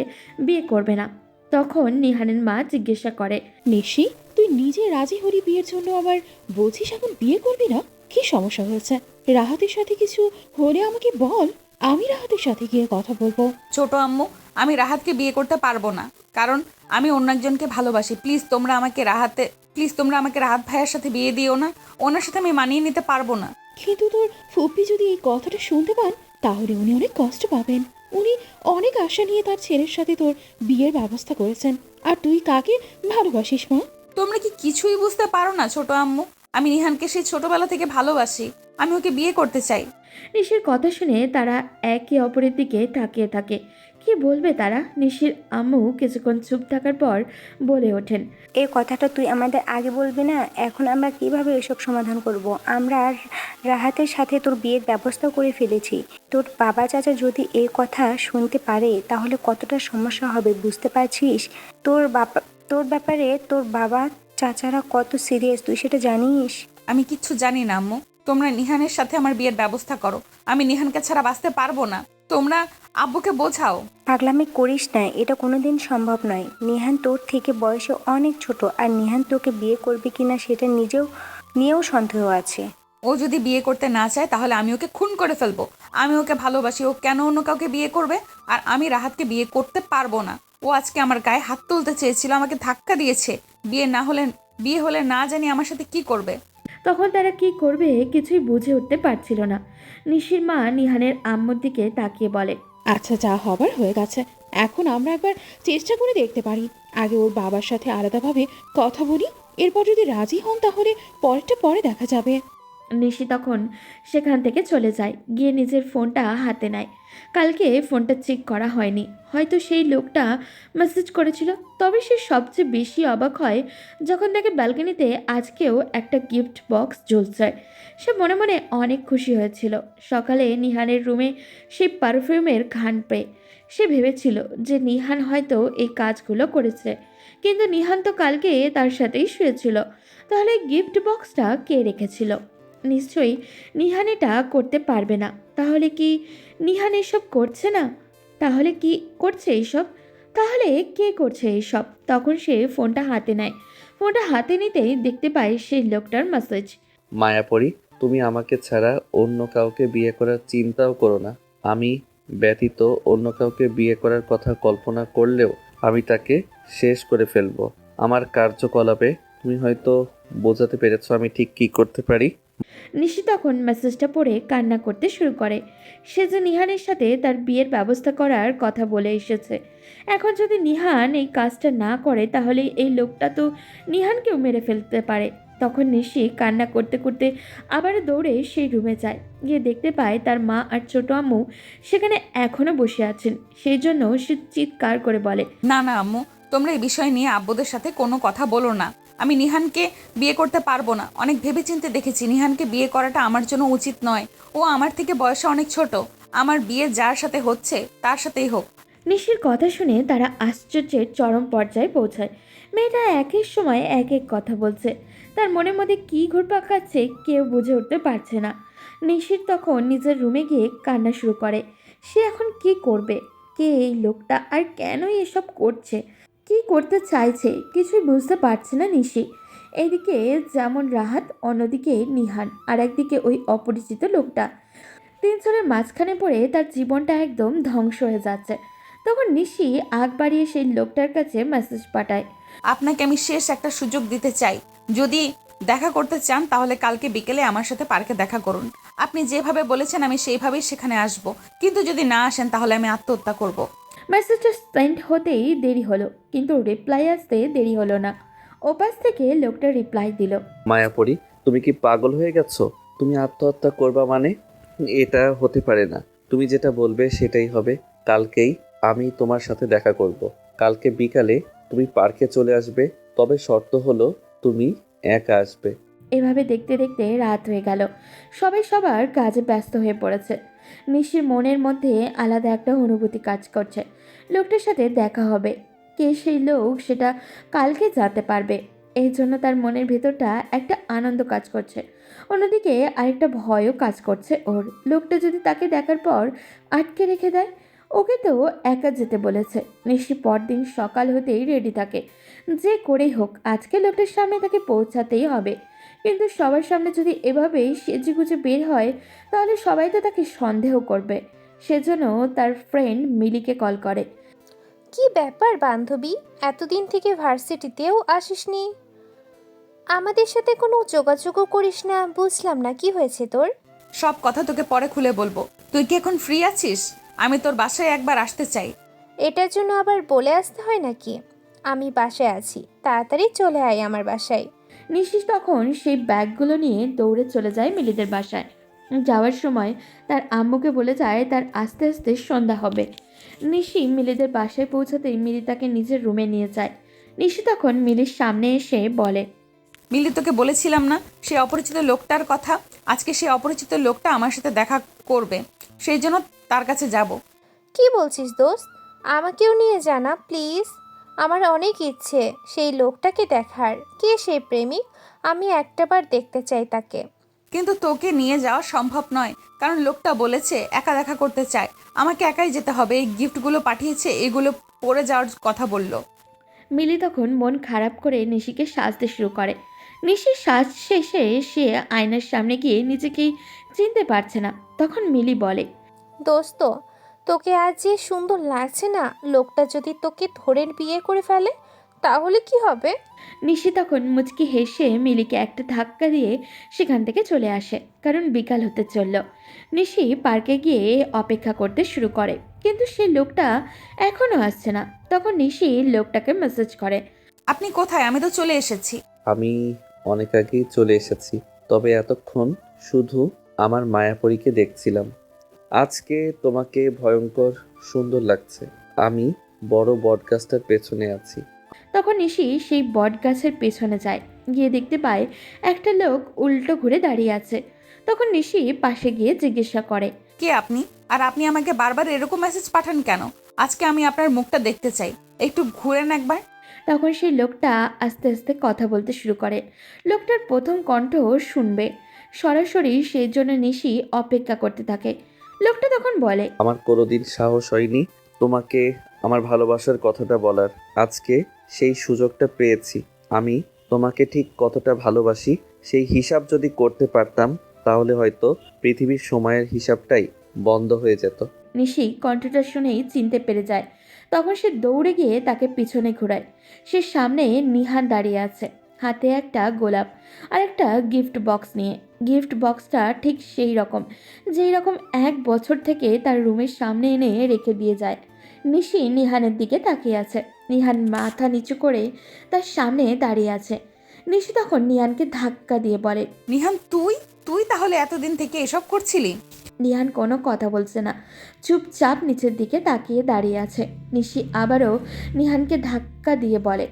বিয়ে করবে না। তখন নিহানের মা জিজ্ঞাসা করে, নিশি, তুই নিজে রাজি হলি বিয়ের জন্য, আবার বলছিস এখন বিয়ে করবি না? কি সমস্যা হয়েছে? রাহাতের সাথে কিছু হলে আমাকে বল, আমি রাহাতের সাথে গিয়ে কথা বলবো। ছোট আম্মু, আমি রাহাতকে বিয়ে করতে পারবো না, কারণ আমি অন্য একজনকে ভালোবাসি। প্লিজ তোমরা আমাকে রাহাত ভাইয়ের সাথে বিয়ে দিও না। ওনার সাথে আমি মানিয়ে নিতে পারবো না। কিন্তু তোর ফুপি যদি এই কথাটা শুনতে পান তাহলে উনি অনেক কষ্ট পাবেন। উনি অনেক আশা নিয়ে তার ছেলের সাথে তোর বিয়ের ব্যবস্থা করেছেন। আর তুই কাকে ভালোবাসিস মা? তোমরা কি কিছুই বুঝতে পারো না ছোট আম্মু? আমি নিহানকে সেই ছোটবেলা থেকে ভালোবাসি। আমি ওকে বিয়ে করতে চাই। নিশির কথা শুনে তারা একে অপরের দিকে তাকিয়ে থাকে। কি বলবে তারা? নিশির আম্মু কিছুক্ষণ চুপ থাকার পর বলে ওঠেন, এই কথাটা তুই আমাদের আগে বলবি না? এখন আমরা কিভাবে এসব সমাধান করব? আমরা আর রাহাতের সাথে তোর বিয়ের ব্যবস্থা করে ফেলেছি। তোর বাবা চাচা যদি এই কথা শুনতে পারে তাহলে কতটা সমস্যা হবে বুঝতে পারছিস? তোর ব্যাপারে তোর বাবা চাচারা কত সিরিয়াস তুই সেটা জানিস? আমি কিচ্ছু জানি না আম্মু। তোমরা নিহানের সাথে আমার বিয়ের ব্যবস্থা করো। আমি নিহানকে ছাড়া বাঁচতে পারবো না। তোমরা আব্বুকে বোঝাও। পাগলামি করিস না, এটা কোনোদিন সম্ভব নয়। নিহান তোর থেকে বয়সে অনেক ছোট, আর নিহান তোকে বিয়ে করবে কিনা সেটা নিয়েও সন্দেহ আছে। ও যদি বিয়ে করতে না চায় তাহলে আমি ওকে খুন করে ফেলবো। আমি ওকে ভালোবাসি, ও কেন অন্য কাউকে বিয়ে করবে? আর আমি রাহাতকে বিয়ে করতে পারবো না। ও আজকে আমার গায়ে হাত তুলতে চেয়েছিল, আমাকে ধাক্কা দিয়েছে। বিয়ে হলে না জানি আমার সাথে কি করবে। তখন তারা কি করবে কিছুই বুঝে উঠতে পারছিল না। নিশির মা নিহানের আম্মুর দিকে তাকিয়ে বলে, আচ্ছা, যা হবার হয়ে গেছে। এখন আমরা একবার চেষ্টা করে দেখতে পারি। আগে ওর বাবার সাথে আলাদাভাবে কথা বলি, এরপর যদি রাজি হন তাহলে পরেরটা পরে দেখা যাবে। নিশি তখন সেখান থেকে চলে যায়, গিয়ে নিজের ফোনটা হাতে নেয়। কালকে ফোনটা চেক করা হয়নি, হয়তো সেই লোকটা মেসেজ করেছিল। তবে সে সবচেয়ে বেশি অবাক হয় যখন দেখে ব্যালকনিতে আজকেও একটা গিফট বক্স ঝুলছে। সে মনে মনে অনেক খুশি হয়েছিল। সকালে নিহানের রুমে সেই পারফিউমের ঘ্রাণ পেয়ে সে ভেবেছিল যে নিহান হয়তো এই কাজগুলো করেছে, কিন্তু নিহান তো কালকে তার সাথেই শুয়েছিল। তাহলে গিফট বক্সটা কে রেখেছিল? নিশ্চয়ই নিহান এটা করতে পারবে না। তাহলে কি নিহান এসব করছে না? তাহলে কি করছে এইসব? তাহলে কে করছে এসব? তখন সে ফোনটা হাতে নেয়। ফোনটা হাতে নিতেই দেখতে পায় সেই লোকটার মেসেজ। মায়াপরি, তুমি আমাকে ছাড়া অন্য কাউকে বিয়ে করার চিন্তাও করো না। আমি ব্যতীত অন্য কাউকে বিয়ে করার কথা কল্পনা করলেও আমি তাকে শেষ করে ফেলবো। আমার কার্যকলাপে তুমি হয়তো বোঝাতে পেরেছো আমি ঠিক কী করতে পারি। নিশি তখন মেসেজটা পড়ে কান্না করতে শুরু করে। সে যে নিহানের সাথে তার বিয়ের ব্যবস্থা করার কথা বলে এসেছে। এখন যদি নিহান এই কাজটা না করে তাহলে এই লোকটা তো নিহানকেও মেরে ফেলতে পারে। তখন নিশি কান্না করতে করতে আবার দৌড়ে সেই রুমে যায়। গিয়ে দেখতে পায় তার মা আর ছোট আম্মু সেখানে এখনও বসে আছেন। সেই জন্য সে চিৎকার করে বলে, না না আম্মু, তোমরা এই বিষয় নিয়ে আব্বুদের সাথে কোনো কথা বলো না। আমি নিহানকে বিয়ে করতে পারবো না। অনেক ভেবেচিন্তে দেখেছি নিহানকে বিয়ে করাটা আমার জন্য উচিত নয়। ও আমার থেকে বয়সে অনেক ছোট। আমার বিয়ে যার সাথে হচ্ছে তার সাথেই হোক। নিশির কথা শুনে তারা আশ্চর্যের চরম পর্যায়ে পৌঁছায়। মেয়েটা একের সময় এক এক কথা বলছে। তার মনের মধ্যে কী ঘুরপাক খাচ্ছে কেউ বুঝে উঠতে পারছে না। নিশির তখন নিজের রুমে গিয়ে কান্না শুরু করে। সে এখন কি করবে? কে এই লোকটা আর কেনই এসব করছে? কি করতে চাইছে কিছুই বুঝতে পারছে না নিশি। এইদিকে যেমন রাহাত, অন্যদিকে নিহান, আর একদিকে ওই অপরিচিত লোকটা। তিনজনের মাঝখানে পড়ে তার জীবনটা একদম ধ্বংস হয়ে যাচ্ছে। তখন নিশি আগ বাড়িয়ে সেই লোকটার কাছে মেসেজ পাঠায়। আপনাকে আমি শেষ একটা সুযোগ দিতে চাই। যদি দেখা করতে চান তাহলে কালকে বিকেলে আমার সাথে পার্কে দেখা করুন। আপনি যেভাবে বলেছেন আমি সেইভাবেই সেখানে আসব। কিন্তু যদি না আসেন তাহলে আমি আত্মহত্যা করব। মেসেজটা সেন্ড হতেই দেরি হলো, কিন্তু রিপ্লাই আসতে দেরি হলো না। ওপাশ থেকে লোকটা রিপ্লাই দিল। মায়াপরি, তুমি কি পাগল হয়ে গেছো? তুমি আত্মহত্যা করবা মানে? এটা হতে পারে না। তুমি যেটা বলবে সেটাই হবে। কালকেই আমি তোমার সাথে দেখা করব। কালকে বিকালে তুমি পার্কে চলে আসবে, তবে শর্ত হলো তুমি একা আসবে। এভাবে দেখতে দেখতে রাত হয়ে গেল। সবাই সবার কাজে ব্যস্ত হয়ে পড়েছে। নিশির মনের মধ্যে আলাদা একটা অনুভূতি কাজ করছে। লোকটার সাথে দেখা হবে। কে সেই লোক সেটা কালকে জানতে পারবে। এই জন্য তার মনের ভেতরটা একটা আনন্দ কাজ করছে। অন্যদিকে আরেকটা ভয়ও কাজ করছে ওর। লোকটা যদি তাকে দেখার পর আটকে রেখে দেয়? ওকে তো একা যেতে বলেছে। নিশি পরদিন সকাল হতেই রেডি থাকে। যে করেই হোক আজকে লোকটার সামনে তাকে পৌঁছাতেই হবে। কিন্তু সবার সামনে যদি এভাবেই সেজেগুজে বের হয় তাহলে সবাই তো তাকে সন্দেহ করবে। সেজন্য তার ফ্রেন্ড মিলিকে কল করে। কি ব্যাপার বান্ধবী, এতদিন থেকে ভার্সিটিতেও আসিসনি? আমাদের সাথে কোনো যোগাযোগও করিস না, বুঝলাম না কি হয়েছে তোর। সব কথা তোকে পরে খুলে বলবো। তুই কি এখন ফ্রি আছিস? আমি তোর বাসায় একবার আসতে চাই। এটার জন্য আবার বলে আসতে হয় নাকি? আমি বাসায় আছি, তাড়াতাড়ি চলে আয় আমার বাসায়। নিশি তখন সেই ব্যাগগুলো নিয়ে দৌড়ে চলে যায় মিলিদের বাসায়। যাওয়ার সময় তার আম্মুকে বলে যায় তার আস্তে আস্তে সন্ধ্যা হবে। নিশি মিলিদের বাসায় পৌঁছাতেই মিলি তাকে নিজের রুমে নিয়ে যায়। নিশি তখন মিলির সামনে এসে বলে, মিলি, তোকে বলেছিলাম না সেই অপরিচিত লোকটার কথা? আজকে সেই অপরিচিত লোকটা আমার সাথে দেখা করবে, সেই জন্য তার কাছে যাব। কি বলছিস দোস্ত? আমাকেও নিয়ে জানা প্লিজ। আমার অনেক ইচ্ছে সেই লোকটাকে দেখার। কে সেই প্রেমিক? আমি একটাবার দেখতে চাই তাকে। কিন্তু তোকে নিয়ে যাওয়া সম্ভব নয়, কারণ লোকটা বলেছে একা দেখা করতে চায়। আমাকে একাই যেতে হবে। এই গিফটগুলো পাঠিয়েছে, এগুলো পরে যাওয়ার কথা বলল। মিলি তখন মন খারাপ করে নিশিকে সাজতে শুরু করে। নিশির সাজ শেষে সে আয়নার সামনে গিয়ে নিজেকেই চিনতে পারছে না। তখন মিলি বলে, দোস্ত, তোকে আজ যে সুন্দর লাগছে না, লোকটা যদি তোকে ধরে বিয়ে করে ফেলে তাহলে কি হবে? নিশি তখন মুচকি হেসে মিলিকে একটা ধাক্কা দিয়ে সেখান থেকে চলে আসে, কারণ বিকাল হতে চলল। নিশি পার্কে গিয়ে অপেক্ষা করতে শুরু করে, কিন্তু সেই লোকটা এখনও আসছে না। তখন নিশি লোকটাকে মেসেজ করে। আপনি কোথায়? আমি তো চলে এসেছি। আমি অনেক আগেই চলে এসেছি, তবে এতক্ষণ শুধু আমার মায়াপরীকে দেখছিলাম। আজকে তোমাকে ভয়ঙ্কর সুন্দর লাগছে। আমি বড় বটগাছটার পেছনে আছি। তখন নিশি সেই বট গাছের পেছনে যায়। গিয়ে দেখতে পায় একটা লোক উল্টো ঘুরে দাঁড়িয়ে আছে। তখন নিশি পাশে গিয়ে জিজ্ঞাসা করে, কে আপনি? আর আপনি আমাকে বারবার এরকম মেসেজ পাঠান কেন? আজকে আমি আপনার মুখটা দেখতে চাই, একটু ঘুরেন একবার। তখন সেই লোকটা আস্তে আস্তে কথা বলতে শুরু করে। লোকটার প্রথম কণ্ঠ শুনবে সরাসরি, সেই জন্য নিশি অপেক্ষা করতে থাকে। লোকটা তখন বলে, আমার কোনোদিন সাহস হয়নি তোমাকে আমার ভালোবাসার কথাটা বলার। আজকে সেই সুযোগটা পেয়েছি। আমি তোমাকে ঠিক কতটা ভালোবাসি সেই হিসাব যদি করতে পারতাম তাহলে হয়তো পৃথিবীর সময়ের হিসাবটাই বন্ধ হয়ে যেত। নিশি কণ্ঠটা শুনেই চিনতে পেরে যায়। তখন সে দৌড়ে গিয়ে তাকে পিছনে ঘোরায়। সে সামনে নিহান দাঁড়িয়ে আছে, হাতে একটা গোলাপ আর একটা গিফট বক্স নিয়ে। গিফট বক্সটা ঠিক সেই রকম যেই রকম 1 বছর থেকে তার রুমের সামনে এনে রেখে দিয়ে যায়। নিশি নিহানের দিকে তাকিয়ে আছে। নিহান মাথা নিচু করে তার সামনে দাঁড়িয়ে আছে। নিশি তখন নিহানকে ধাক্কা দিয়ে বলে, নিহান তুই তুই তাহলে এতদিন থেকে এসব করছিলি? নিহান কোনো কথা বলছে না, চুপচাপ নিচের দিকে তাকিয়ে দাঁড়িয়ে আছে। নিশি আবারও নিহানকে ধাক্কা দিয়ে বলে,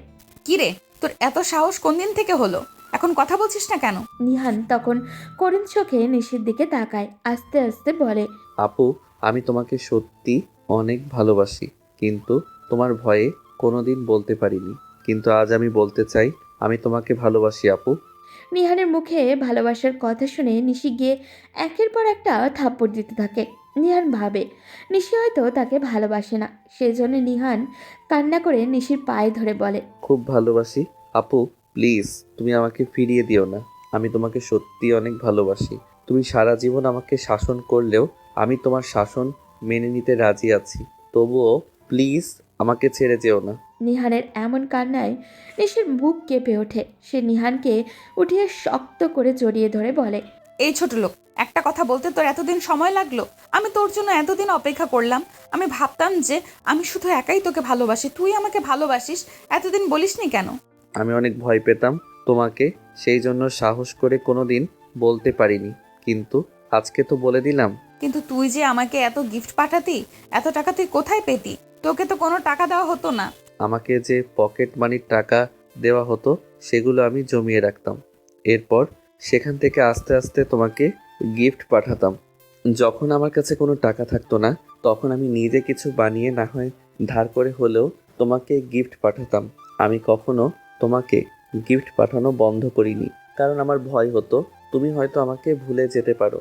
কিরে, তোর এত সাহস কোন দিন থেকে হলো? এখন কথা বলছিস না কেন? নিহান তখন করুণ চোখে নিশির দিকে তাকায়, আস্তে আস্তে বলে, আপু, আমি তোমাকে সত্যি অনেক ভালোবাসি, কিন্তু তোমার ভয়ে কোনোদিন বলতে পারিনি। কিন্তু আজ আমি বলতে চাই, আমি তোমাকে ভালোবাসি আপু। নিহানের মুখে ভালোবাসার কথা শুনে নিশি গিয়ে একের পর একটা থাপ্পড় দিতে থাকে। নিহান ভাবে নিশি হয়তো তাকে ভালোবাসে না, সেজন্য নিহান কান্না করে নিশির পায়ে ধরে বলে, খুব ভালোবাসি আপু, প্লিজ তুমি আমাকে ফিরিয়ে দিও না। আমি তোমাকে সত্যি অনেক ভালোবাসি। তুমি সারা জীবন আমাকে শাসন করলেও আমি তোমার শাসন মেনে নিতে রাজি আছি। তবুও প্লিজ আমাকে ছেড়ে যেও না। নিহানের এমন কান্নায় নিশির বুক কেঁপে ওঠে। সে নিহানকে উঠিয়ে শক্ত করে জড়িয়ে ধরে বলে, এই ছোট লোক, একটা কথা বলতে তোর এতদিন সময় লাগলো? আমি তোর জন্য এতদিন অপেক্ষা করলাম। আমি ভাবতাম যে আমি শুধু একাই তোকে ভালোবাসি, তুই আমাকে ভালোবাসিস। এতদিন বলিসনি কেন? আমি অনেক ভয় পেতাম তোমাকে, সেই জন্য সাহস করে কোনোদিন বলতে পারিনি। কিন্তু আজকে তো বলে দিলাম। কিন্তু তুই যে আমাকে এত গিফট পাঠাতি, এত টাকা তুই কোথায় পেতি? তোকে তো কোনো টাকা দেওয়া হতো না। আমাকে যে পকেট মানির টাকা দেওয়া হতো সেগুলো আমি জমিয়ে রাখতাম। এরপর সেখান থেকে আস্তে আস্তে তোমাকে গিফট পাঠাতাম। যখন আমার কাছে কোনো টাকা থাকতো না তখন আমি নিজে কিছু বানিয়ে না হয় ধার করে হলেও তোমাকে গিফট পাঠাতাম। আমি কখনো তোমাকে গিফট পাঠানো বন্ধ করিনি, কারণ আমার ভয় হতো তুমি হয়তো আমাকে ভুলে যেতে পারো।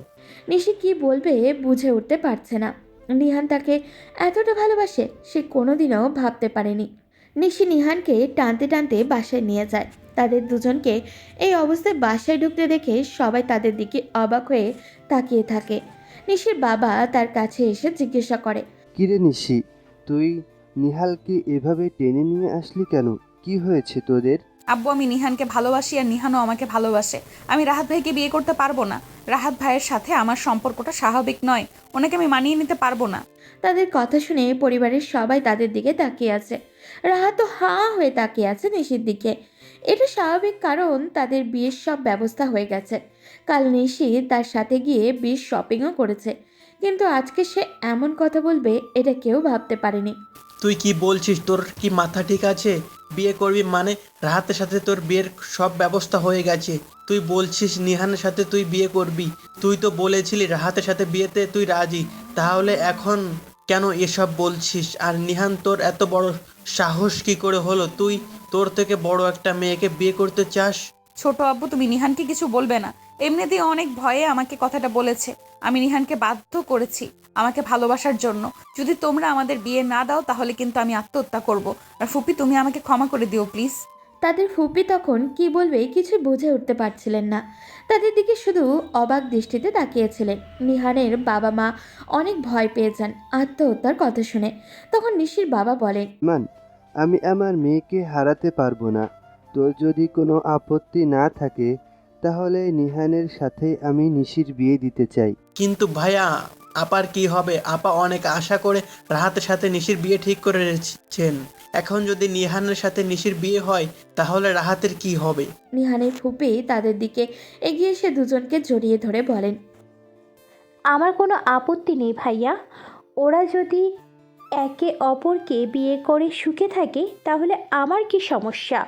নিশি কি বলবে বুঝে উঠতে পারছে না। নিহান তাকে এতটা ভালোবাসে সে কোনোদিনও ভাবতে পারেনি। নিশি নিহানকে টানতে টানতে বাসায় নিয়ে যায়। তাদের দুজনকে এই অবস্থায় বাসায় ঢুকতে দেখে সবাই তাদের দিকে অবাক হয়ে তাকিয়ে থাকে। নিশির বাবা তার কাছে এসে জিজ্ঞাসা করে, কিরে নিশি, তুই নিহালকে এভাবে টেনে নিয়ে আসলি কেন? কি হয়েছে তোদের? আব্বু, আমি নিহানকে ভালোবাসি আর নিহানও আমাকে ভালোবাসে। আমি রাহাত ভাইকে বিয়ে করতে পারবো না। রাহাত ভাইয়ের সাথে আমার সম্পর্কটা স্বাভাবিক নয়, ওনাকে আমি মানিয়ে নিতে পারবো না। তাদের কথা শুনে পরিবারের সবাই তাদের দিকে তাকিয়ে আছে। রাহাত তো হাঁ হয়ে তাকিয়ে আছে নিশির দিকে। এটা স্বাভাবিক, কারণ তাদের বিয়ের সব ব্যবস্থা হয়ে গেছে। কাল নিশি তার সাথে গিয়ে বিয়ের শপিংও করেছে, কিন্তু আজকে সে এমন কথা বলবে এটা কেউ ভাবতে পারেনি। তুই কি বলছিস? তোর কি মাথা ঠিক আছে? বিয়ে করবি মানে রাহাতের সাথে তোর বিয়ের সব ব্যবস্থা হয়ে গেছে। তুই বলছিস নিহানের সাথে তুই বিয়ে করবি? তুই তো বলেছিলি রাহাতের সাথে বিয়েতে তুই রাজি, তাহলে এখন কেন এসব বলছিস? আর নিহান, তোর এত বড় সাহস কি করে হলো? তুই তোর থেকে বড় একটা মেয়েকে বিয়ে করতে চাস? ছোট আব্বু, তুমি নিহানকে কিছু বলবে না। এমনিতেই অনেক ভয়ে আমাকে কথাটা বলেছে। আমি নিহানকে বাধ্য করেছি আমাকে ভালোবাসার জন্য। যদি তোমরা আমাদের বিয়ে না দাও তাহলে কিন্তু আমি আত্মহত্যা করব। আর ফুপি, তুমি আমাকে ক্ষমা করে দিও প্লিজ। তাদের ফুপি তখন কি বলবে কিছু বুঝে উঠতে পারছিলেন না। তাদের দিকে শুধু অবাক দৃষ্টিতে তাকিয়েছিলেন। নিহানের বাবা মা অনেক ভয় পেয়ে যান আত্মহত্যার কথা শুনে। তখন নিশির বাবা বলেন, মান, আমি আমার মেয়েকে হারাতে পারবো না। তোর যদি কোনো আপত্তি না থাকে তাহলে নিহানের সাথে আমি নিশির বিয়ে দিতে চাই। কিন্তু ভাইয়া, আপার কি হবে? আপা অনেক আশা করে রাহাতের সাথে নিশির বিয়ে ঠিক করে রেখেছেন। এখন যদি নিহানের সাথে নিশির বিয়ে হয় তাহলে রাহাতের কি হবে? নিহানের ফুপি তাদের দিকে এগিয়ে এসে দুজনকে জড়িয়ে ধরে বলেন, আমার কোনো আপত্তি নেই ভাইয়া। ওরা যদি একে অপরকে বিয়ে করে সুখে থাকে তাহলে আমার কি সমস্যা?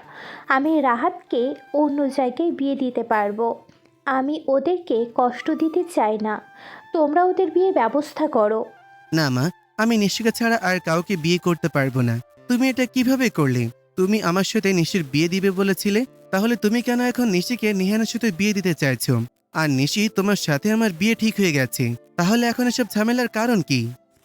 আমি রাহাতকে অন্য জায়গায় বিয়ে দিতে পারবো। আমি ওদেরকে কষ্ট দিতে চাই না। তোমরা ওদের বিয়ে ব্যবস্থা করো। না মা, আমি নিশিকা ছাড়া আর কাউকে বিয়ে করতে পারবো না। তুমি এটা কিভাবে করলে? তুমি আমার সাথে নিশির বিয়ে দিবে বলেছিলে, তাহলে তুমি কেন এখন নিশিকে নিহানের সাথে বিয়ে দিতে চাইছো? আর নিশি, তোমার সাথে আমার বিয়ে ঠিক হয়ে গেছে, তাহলে এখন এসব ঝামেলার কারণ কি?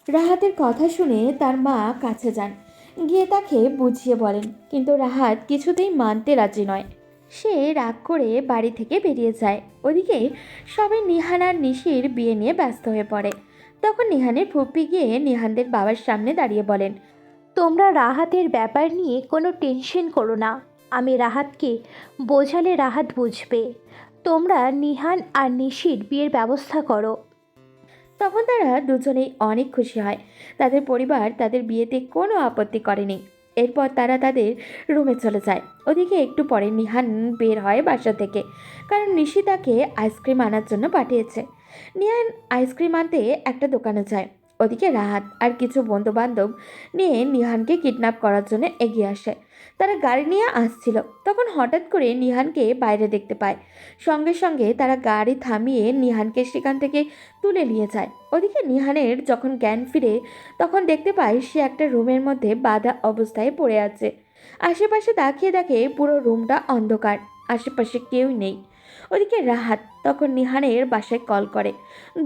রাহাতের কথা শুনে তার মা কাছে যান। গিয়ে তাকে বুঝিয়ে বলেন, কিন্তু রাহাত কিছুতেই মানতে রাজি নয়। সে রাগ করে বাড়ি থেকে বেরিয়ে যায়। ওদিকে সবাই নিহান আর নিশির বিয়ে নিয়ে ব্যস্ত হয়ে পড়ে। তখন নিহানের ফুপ্পি গিয়ে নিহানদের বাবার সামনে দাঁড়িয়ে বলেন, তোমরা রাহাতের ব্যাপার নিয়ে কোনো টেনশন করো না। আমি রাহাতকে বোঝালে রাহাত বুঝবে। তোমরা নিহান আর নিশির বিয়ের ব্যবস্থা করো। তখন তারা দুজনেই অনেক খুশি হয়। তাদের পরিবার তাদের বিয়েতে কোনো আপত্তি করেনি। এরপর তারা তাদের রুমে চলে যায়। ওদিকে একটু পরে নিহান বের হয় বাসা থেকে, কারণ নিশি তাকে আইসক্রিম আনার জন্য পাঠিয়েছে। নিহান আইসক্রিম আনতে একটা দোকানে যায়। ওদিকে রাহাত আর কিছু বন্ধুবান্ধব নিয়ে নিহানকে কিডন্যাপ করার জন্য এগিয়ে আসে। তারা গাড়ি নিয়ে আসছিল, তখন হঠাৎ করে নিহানকে বাইরে দেখতে পায়। সঙ্গে সঙ্গে তারা গাড়ি থামিয়ে নিহানকে সেখান থেকে তুলে নিয়ে যায়। ওদিকে নিহানের যখন জ্ঞান ফিরে, তখন দেখতে পায় সে একটা রুমের মধ্যে বাঁধা অবস্থায় পড়ে আছে। আশেপাশে তাকিয়ে দেখে পুরো রুমটা অন্ধকার, আশেপাশে কেউই নেই। ওদিকে রাহাত তখন নিহানের বাসায় কল করে।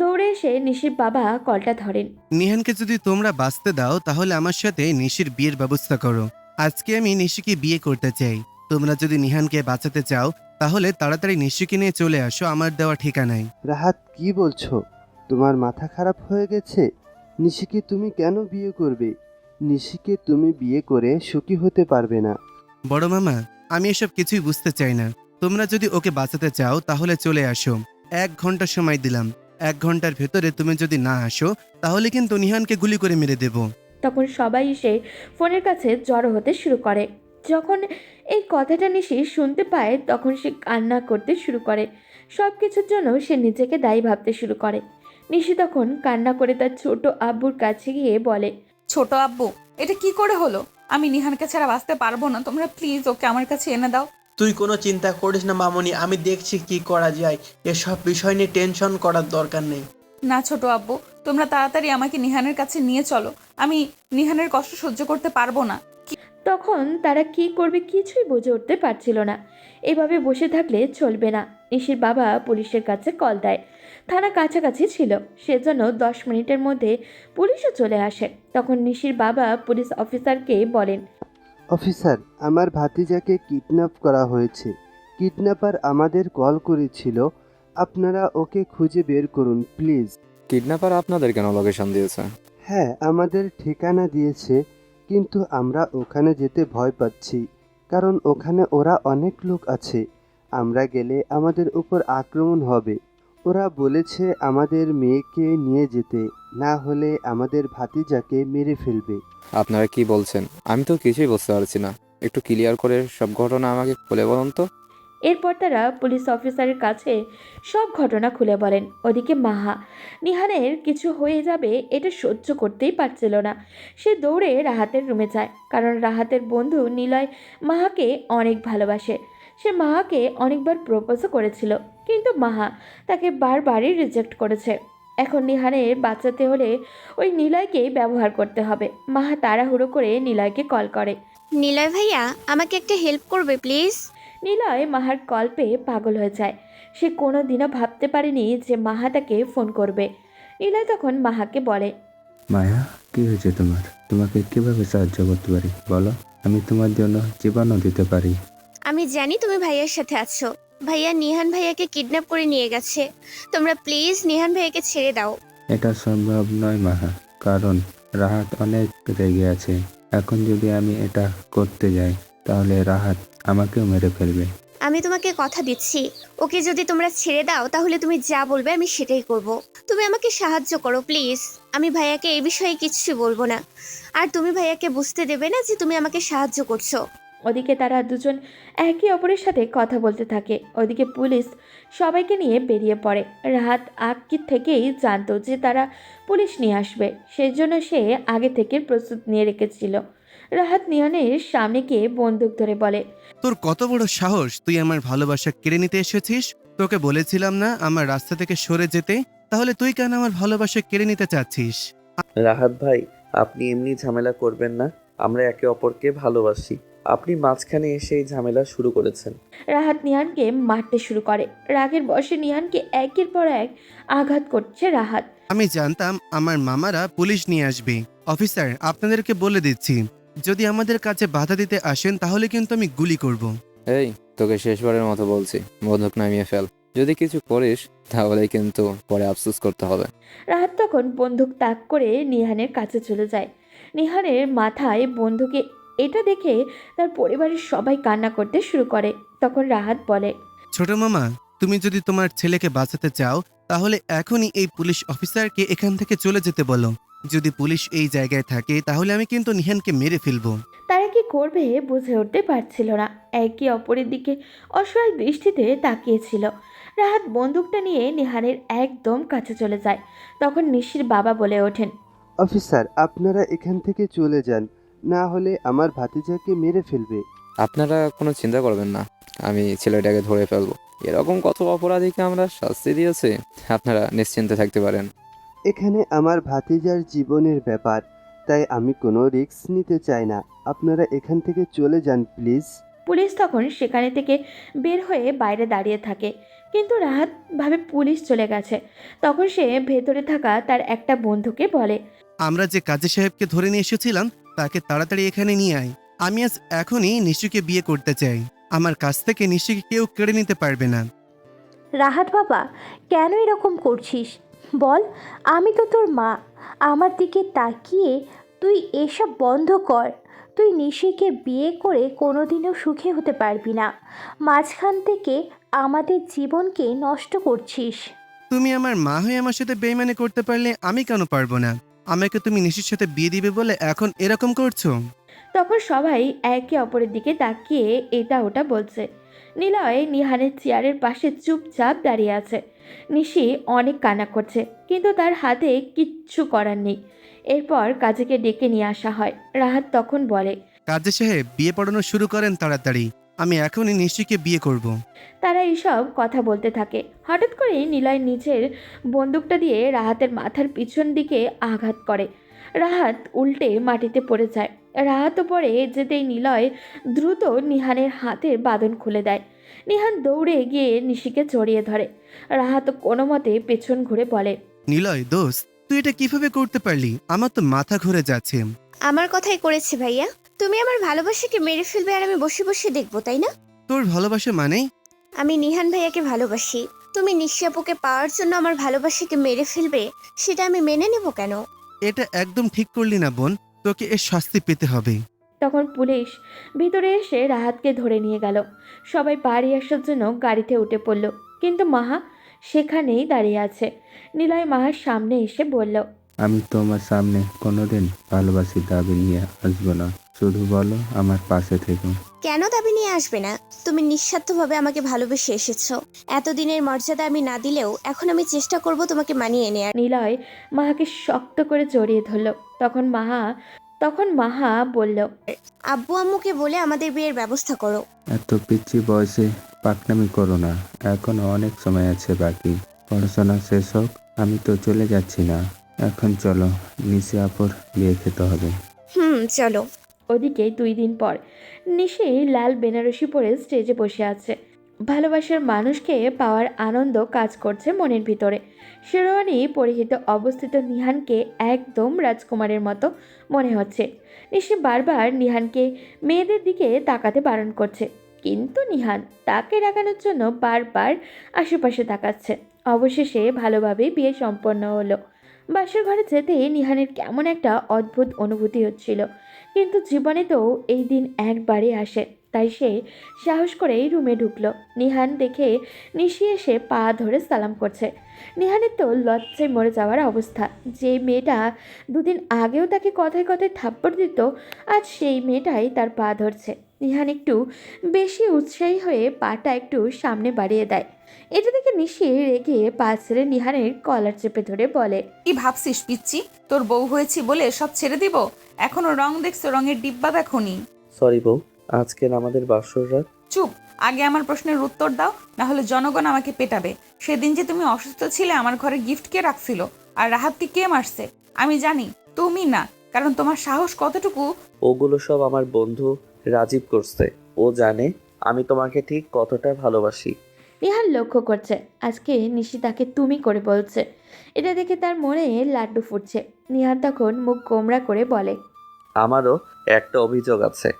দৌড়ে এসে নিশির বাবা কলটা ধরেন। নিহানকে যদি তোমরা বাঁচতে দাও তাহলে আমার সাথে নিশির বিয়ের ব্যবস্থা করো। আজকে আমি নিশিকে বিয়ে করতে চাই। তোমরা যদি নিহানকে বাঁচাতে চাও তাহলে তাড়াতাড়ি নিশিকে নিয়ে চলে আসো আমার দেওয়া ঠিকানায়। রাহাত, কি বলছো? তোমার মাথা খারাপ হয়ে গেছে? নিশিকে তুমি কেন বিয়ে করবে? নিশিকে তুমি বিয়ে করে সুখী হতে পারবে না। বড় মামা, আমি এসব কিছুই বুঝতে চাই না। তোমরা যদি ওকে বাঁচাতে চাও তাহলে চলে আসো। 1 ঘন্টা সময় দিলাম। 1 ঘন্টার ভেতরে তুমি যদি না আসো তাহলে কিন্তু নিহানকে গুলি করে মেরে দেব। তখন সবাই এসে ফোনের কাছে জড়ো হতে শুরু করে। যখন এই কথাটা নিশি শুনতে পায়, তখন সে কান্না করতে শুরু করে। সব কিছুর জন্য সে নিজেকে দায়ী ভাবতে শুরু করে। নিশি তখন কান্না করে তার ছোট আব্বুর কাছে গিয়ে বলে, ছোট আব্বু, এটা কি করে হলো? আমি নিহানকে ছাড়া বাঁচতে পারবো না, তোমরা প্লিজ ওকে আমার কাছে এনে দাও। তুই কোনো চিন্তা করিস না মামনি, আমি দেখছি কি করা যায়। এসব বিষয় নিয়ে টেনশন করার দরকার নেই। না ছোট আব্বু, তোমরা তাড়াতাড়ি আমাকে নিহানের কাছে নিয়ে চলো। আমি নিহানের কষ্ট সহ্য করতে পারবো না। তখন তারা কি করবে কিছুই বুঝে উঠতে পারছিল না। এভাবে বসে থাকলে চলবে না। নিশির বাবা পুলিশের কাছে কল দেয়। থানা কাছাকাছি ছিল, সেজন্য 10 মিনিটের মধ্যে পুলিশও চলে আসে। তখন নিশির বাবা পুলিশ অফিসারকে বলেন, অফিসার, আমার ভাতিজাকে কিডন্যাপ করা হয়েছে। কিডন্যাপার আমাদের কল করেছিল। আপনারা ওকে খুঁজে বের করুন প্লিজ। কিডন্যাপার আপনাদের কেন লোকেশন দিয়েছে? হ্যাঁ, আমাদের ঠিকানা দিয়েছে, কিন্তু আমরা ওখানে যেতে ভয় পাচ্ছি, কারণ ওখানে ওরা অনেক লোক আছে। আমরা গেলে আমাদের উপর আক্রমণ হবে। ওরা বলেছে আমাদের মেয়েকে নিয়ে যেতে, না হলে আমাদের ভাতিজাকে মেরে ফেলবে। আপনারা কি বলছেন? আমি তো কিছুই বুঝতে পারছি না। একটু ক্লিয়ার করে সব ঘটনা আমাকে খুলে বলুন তো। এরপর তারা পুলিশ অফিসারের কাছে সব ঘটনা খুলে বলেন। ওদিকে মাহা নিহানের কিছু হয়ে যাবে এটা সহ্য করতেই পারছিল না। সে দৌড়ে রাহাতের রুমে যায়, কারণ রাহাতের বন্ধু নিলয় মাহাকে অনেক ভালোবাসে। সে মাহাকে অনেকবার প্রপোজও করেছিল, কিন্তু মাহা তাকে বারবারই রিজেক্ট করেছে। এখন নিহানের বাঁচাতে হলে ওই নিলয়কেই ব্যবহার করতে হবে। মাহা তাড়াহুড়ো করে নিলয়কে কল করে। নিলয় ভাইয়া, আমাকে একটা হেল্প করবে প্লিজ? নিলয় মাহার কল পেয়ে পাগল হয়ে যায়। সে কোনো দিনও ভাবতে পারেনি যে মাহা তাকে ফোন করবে। নিলয় তখন মাহাকে বলে, মায়া, কি হয়েছে তোমার? তোমাকে কিভাবে সাহায্য করতে পারি বলো? আমি তোমার জন্য জীবনও দিতে পারি। আমি জানি তুমি ভাইয়ার সাথে আছো। ভাইয়া নিহান ভাইয়াকে কিডন্যাপ করে নিয়ে গেছে। তোমরা প্লিজ নিহান ভাইয়াকে ছেড়ে দাও। এটা সম্ভব নয় মাহা, কারণ রাহাত অনেক রেগে আছে। এখন যদি আমি এটা করতে যাই তাহলে রাহাত আমাকেও মেরে ফেলবে। আমি তোমাকে কথা দিচ্ছি, ওকে যদি তোমরা ছেড়ে দাও তাহলে তুমি যা বলবে আমি সেটাই করব। তুমি আমাকে সাহায্য করো প্লিজ। আমি ভাইয়াকে এই বিষয়ে কিচ্ছু বলবো না, আর তুমি ভাইয়াকে বুঝতে দেবে না যে তুমি আমাকে সাহায্য করছো। ওদিকে তারা দুজন একে অপরের সাথে কথা বলতে থাকে। ওদিকে পুলিশ সবাইকে নিয়ে বেরিয়ে পড়ে। রাহাত আগে থেকেই জানতো যে তারা পুলিশ নিয়ে আসবে, সেজন্য সে আগে থেকে প্রস্তুত নিয়ে রেখেছিল। রাহাত নিহানের সামনে গিয়ে বন্দুক ধরে বলে, তোর কত বড় সাহস, তুই আমার ভালোবাসা কেড়ে নিতে এসেছিস? তোকে বলেছিলাম না আমার রাস্তা থেকে সরে যেতে? তাহলে তুই কেন আমার ভালোবাসা কেড়ে নিতে চাচ্ছিস? রাহাত ভাই, আপনি এমনি ঝামেলা করবেন না। আমরা একে অপরকে ভালোবাসি। আপনি মাঝখানে এসে এই ঝামেলা শুরু করেছেন। রাহাত নিহানকে মারতে শুরু করে। রাগের বশে নিহানকে একের পর এক আঘাত করছে রাহাত। আমি জানতাম আমার মামারা পুলিশ নিয়ে আসবে। অফিসার, আপনাদেরকে বলে দিচ্ছি, যদি আমাদের কাছে বাধা দিতে আসেন তাহলে কিন্তু আমি গুলি করব। এই, তোকে শেষবারের মতো বলছি, বন্দুক নামিয়ে ফেল। যদি কিছু করিস তাহলে কিন্তু পরে আফসোস করতে হবে। রাহাত তখন বন্দুক তাক করে নিহানের কাছে চলে যায়। নিহানের মাথায় বন্দুকে এটা দেখে তার পরিবারের সবাই কান্না করতে শুরু করে। তখন রাহাত বলে, ছোট মামা, তুমি যদি তোমার ছেলেকে বাঁচাতে চাও তাহলে এখনই এই পুলিশ অফিসারকে এখান থেকে চলে যেতে বলো। যদি পুলিশ এই জায়গায় থাকে তাহলে আমি কিন্তু নিহানকে মেরে ফেলবো। তারা কি করবে বুঝে উঠতে পারছিল না। একে অপরের দিকে অসহায় দৃষ্টিতে তাকিয়েছিল। রাহাত বন্দুকটা নিয়ে নিহানের একদম কাছে চলে যায়। তখন নিশির বাবা বলে ওঠেন, অফিসার, আপনারা এখান থেকে চলে যান, না হলে আমার ভাতিজাকে মেরে ফেলবে। আপনারা কোনো চিন্তা করবেন না, আমি ছেলেটাকে ধরে ফেলবো। এরকম কত অপরাধীকে আমরা শাস্তি দিয়েছি, আপনারা নিশ্চিন্তে থাকতে পারেন। এখানে আমার ভাতিজার জীবনের ব্যাপার, তাই আমি কোনো রিস্ক নিতে চাই না। আপনারা এখান থেকে চলে যান প্লিজ। পুলিশ তখন সেখানে থেকে বের হয়ে বাইরে দাঁড়িয়ে থাকে। কিন্তু রাহাত ভাবে পুলিশ চলে গেছে। তখন সে ভেতরে থাকা তার একটা বন্ধুকে বলে, আমরা যে কাজী সাহেবকে ধরে নিয়ে এসেছিলাম তাকে তাড়াতাড়ি এখানে নিয়ে আয়। আমি আজ এখনই নিশুকে বিয়ে করতে চাই। আমার কাছ থেকে নিশুকে কেউ কেড়ে নিতে পারবে না। রাহাত বাবা, কেন এরকম করছিস বল? আমি তো তোর মা। আমার দিকে তাকিয়ে তুই এসব বন্ধ কর। তুই নিশিকে বিয়ে করে কোনোদিনও সুখী হতে পারবি না। মাঝখান থেকে আমাদের জীবনকে নষ্ট করছিস। তুমি আমার মা হয়ে আমার সাথে বেইমানি করতে পারলে আমি কেন পারবো না? আমাকে তুমি নিশুর সাথে বিয়ে দিবে বলে এখন এরকম করছো? তখন সবাই একে অপরের দিকে তাকিয়ে এটা ওটা বলছে। নিলয় নিহানের চেয়ারের পাশে চুপচাপ দাঁড়িয়ে আছে। নিশি অনেক কান্না করছে, কিন্তু তার হাতে কিচ্ছু করার নেই। এরপর কাজীকে ডেকে নিয়ে আসা হয়। রাহাত তখন বলে, কাজী সাহেব, বিয়ে পড়ানো শুরু করেন তাড়াতাড়ি। আমি এখনই নিশুকে বিয়ে করব। তারা এইসব কথা বলতে থাকে। হঠাৎ করে নিলয় নিজের বন্দুকটা দিয়ে রাহাতের মাথার পিছন দিকে আঘাত করে। রাহাত উল্টে মাটিতে পড়ে যায়। রাহাতও পড়ে যেতেই নিলয় দ্রুত নিহানের হাতের বাঁধন খুলে দেয়। নিহান দৌড়ে গিয়ে নিশিকে জড়িয়ে ধরে। রাহাত কোনো মতে পেছন ঘুরে বলে, নিলয় দোস্ত, তুই এটা কিভাবে করতে পারলি? আমার তো মাথা ঘুরে যাচ্ছে। আমার কথাই করেছে ভাইয়া। তুমি আমার ভালোবাসাকে মেরে ফেলবে আর আমি বসে বসে দেখবো, তাই না? তোর ভালোবাসা মানে? আমি নিহান ভাইয়াকে ভালোবাসি। তুমি নিশাপুকে পাওয়ার জন্য আমার ভালোবাসাকে মেরে ফেলবে, সেটা আমি মেনে নেব কেন? এটা একদম ঠিক করলি না বোন, তোকে এর শাস্তি পেতে হবে। তখন পুলিশ ভিতরে এসে রাহাতকে ধরে নিয়ে গেল। সবাই বাড়ি আসার জন্য গাড়িতে উঠে পড়ল, কিন্তু মাহা সেখানেই দাঁড়িয়ে আছে। নিলয় মাহার সামনে এসে বলল, আমি তোমার সামনে কোনোদিন ভালোবাসি দাবি নিয়ে আসবো না। শুধু বলো আমার পাশে থেকো। কেন দাবি নিয়ে আসবে না? তুমি নিঃস্বার্থভাবে আমাকে ভালোবেসে এসেছো। এতদিনের মর্যাদা আমি না দিলেও এখন আমি চেষ্টা করব তোমাকে মানিয়ে নেয়ার। নিলয় মাহাকে শক্ত করে জড়িয়ে ধরল। তখন মাহা বলল, আব্বু আম্মুকে বলে আমাদের বিয়ের ব্যবস্থা করো। এত পিচ্ছি বয়সে পাকনামি করো না, এখনো অনেক সময় আছে বাকি। পড়াশোনা শেষ হোক, আমি তো চলে যাচ্ছি না। এখন চলো, নিশি আপুর বিয়ে খেতে হবে। চলো। ওদিকে 2 দিন পর নিশি লাল বেনারসি পরে স্টেজে বসে আছে। ভালোবাসার মানুষকে পাওয়ার আনন্দ কাজ করছে মনের ভিতরে। শেরওয়ানি পরিহিত অবস্থিত নিহানকে একদম রাজকুমারের মতো মনে হচ্ছে। নিশি বারবার নিহানকে মেয়েদের দিকে তাকাতে বারণ করছে, কিন্তু নিহান তাকে ডাকানোর জন্য বারবার আশেপাশে তাকাচ্ছে। অবশেষে ভালোভাবেই বিয়ে সম্পন্ন হলো। বাসর ঘরে যেতে নিহানের কেমন একটা অদ্ভুত অনুভূতি হচ্ছিল, কিন্তু জীবনে তো এই দিন একবারই আসে। তাই সে সাহস করেই রুমে ঢুকলো। নিহান দেখে নিশি এসে পা ধরে সালাম করছে। নিহানের তো লজ্জায় মরে যাওয়ার অবস্থা। যে মেয়েটা 2 দিন আগেও তাকে কথায় কথায় থাপ্পড় দিত, আজ সেই মেয়েটাই তার পা ধরছে। নিহান একটু বেশি উৎসাহী হয়ে পাটা একটু সামনে বাড়িয়ে দেয়। এটা দেখে নিশি রেগে পা ছেড়ে নিহানের কলার চেপে ধরে বলে, কি ভাবছিস পিচ্ছি? তোর বউ হয়েছি বলে সব ছেড়ে দিব? এখনো রং দেখছো? রঙের ডিব্বা দেখোনি? সরি বউ, আজকের আমাদের বাসর রাত। চুপ, আগে আমার প্রশ্নের উত্তর দাও, না হলে জনগণ আমাকে পেটাবে। সেদিন যে তুমি অসুস্থ ছিলে, আমার ঘরে গিফট কে রাখছিল? আর রাহাতকে কে মারছে? আমি জানি, তুমি না। কারণ তোমার সাহস কতটুকু? ওগুলো সব আমার বন্ধু রাজীব করছে। ও জানে আমি তোমাকে ঠিক কতটা ভালোবাসি। নিহান লক্ষ্য করছে আজকে নিশি তাকে তুমি করে বলছে। এটা দেখে তার মনে লাড্ডু ফুটছে। নিহান তখন মুখ গোমরা করে বলে, আমারও একটা অভিযোগ আছে।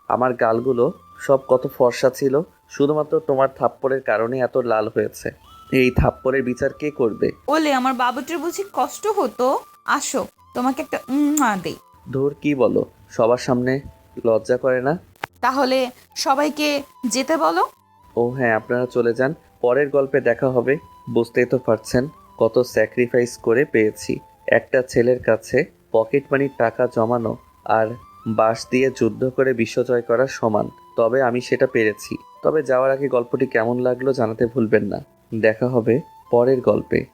আমার গালগুলো সব কত ফর্সা ছিল, শুধুমাত্র তোমার থাপ্পড়ের কারণে এত লাল হয়েছে। এই থাপ্পড়ের বিচার কে করবে? বলে আমার বাবুটির বুঝি কষ্ট হতো? আসো, তোমাকে একটা দেই। ধুর, কি বলো? সবার সামনে লজ্জা করে না? তাহলে সবাইকে যেতে বলো। ও হ্যাঁ, আপনারা চলে যান, পরের গল্পে দেখা হবে। বুঝতেই তো পারছেন কত স্যাক্রিফাইস করে পেয়েছি। একটা ছেলের কাছে পকেট মানির টাকা জমানো আর বাঁশ দিয়ে যুদ্ধ করে বিশ্বজয় করার সমান। তবে আমি সেটা পেরেছি। তবে যাওয়ার আগে গল্পটি কেমন লাগলো জানাতে ভুলবেন না। দেখা হবে পরের গল্পে।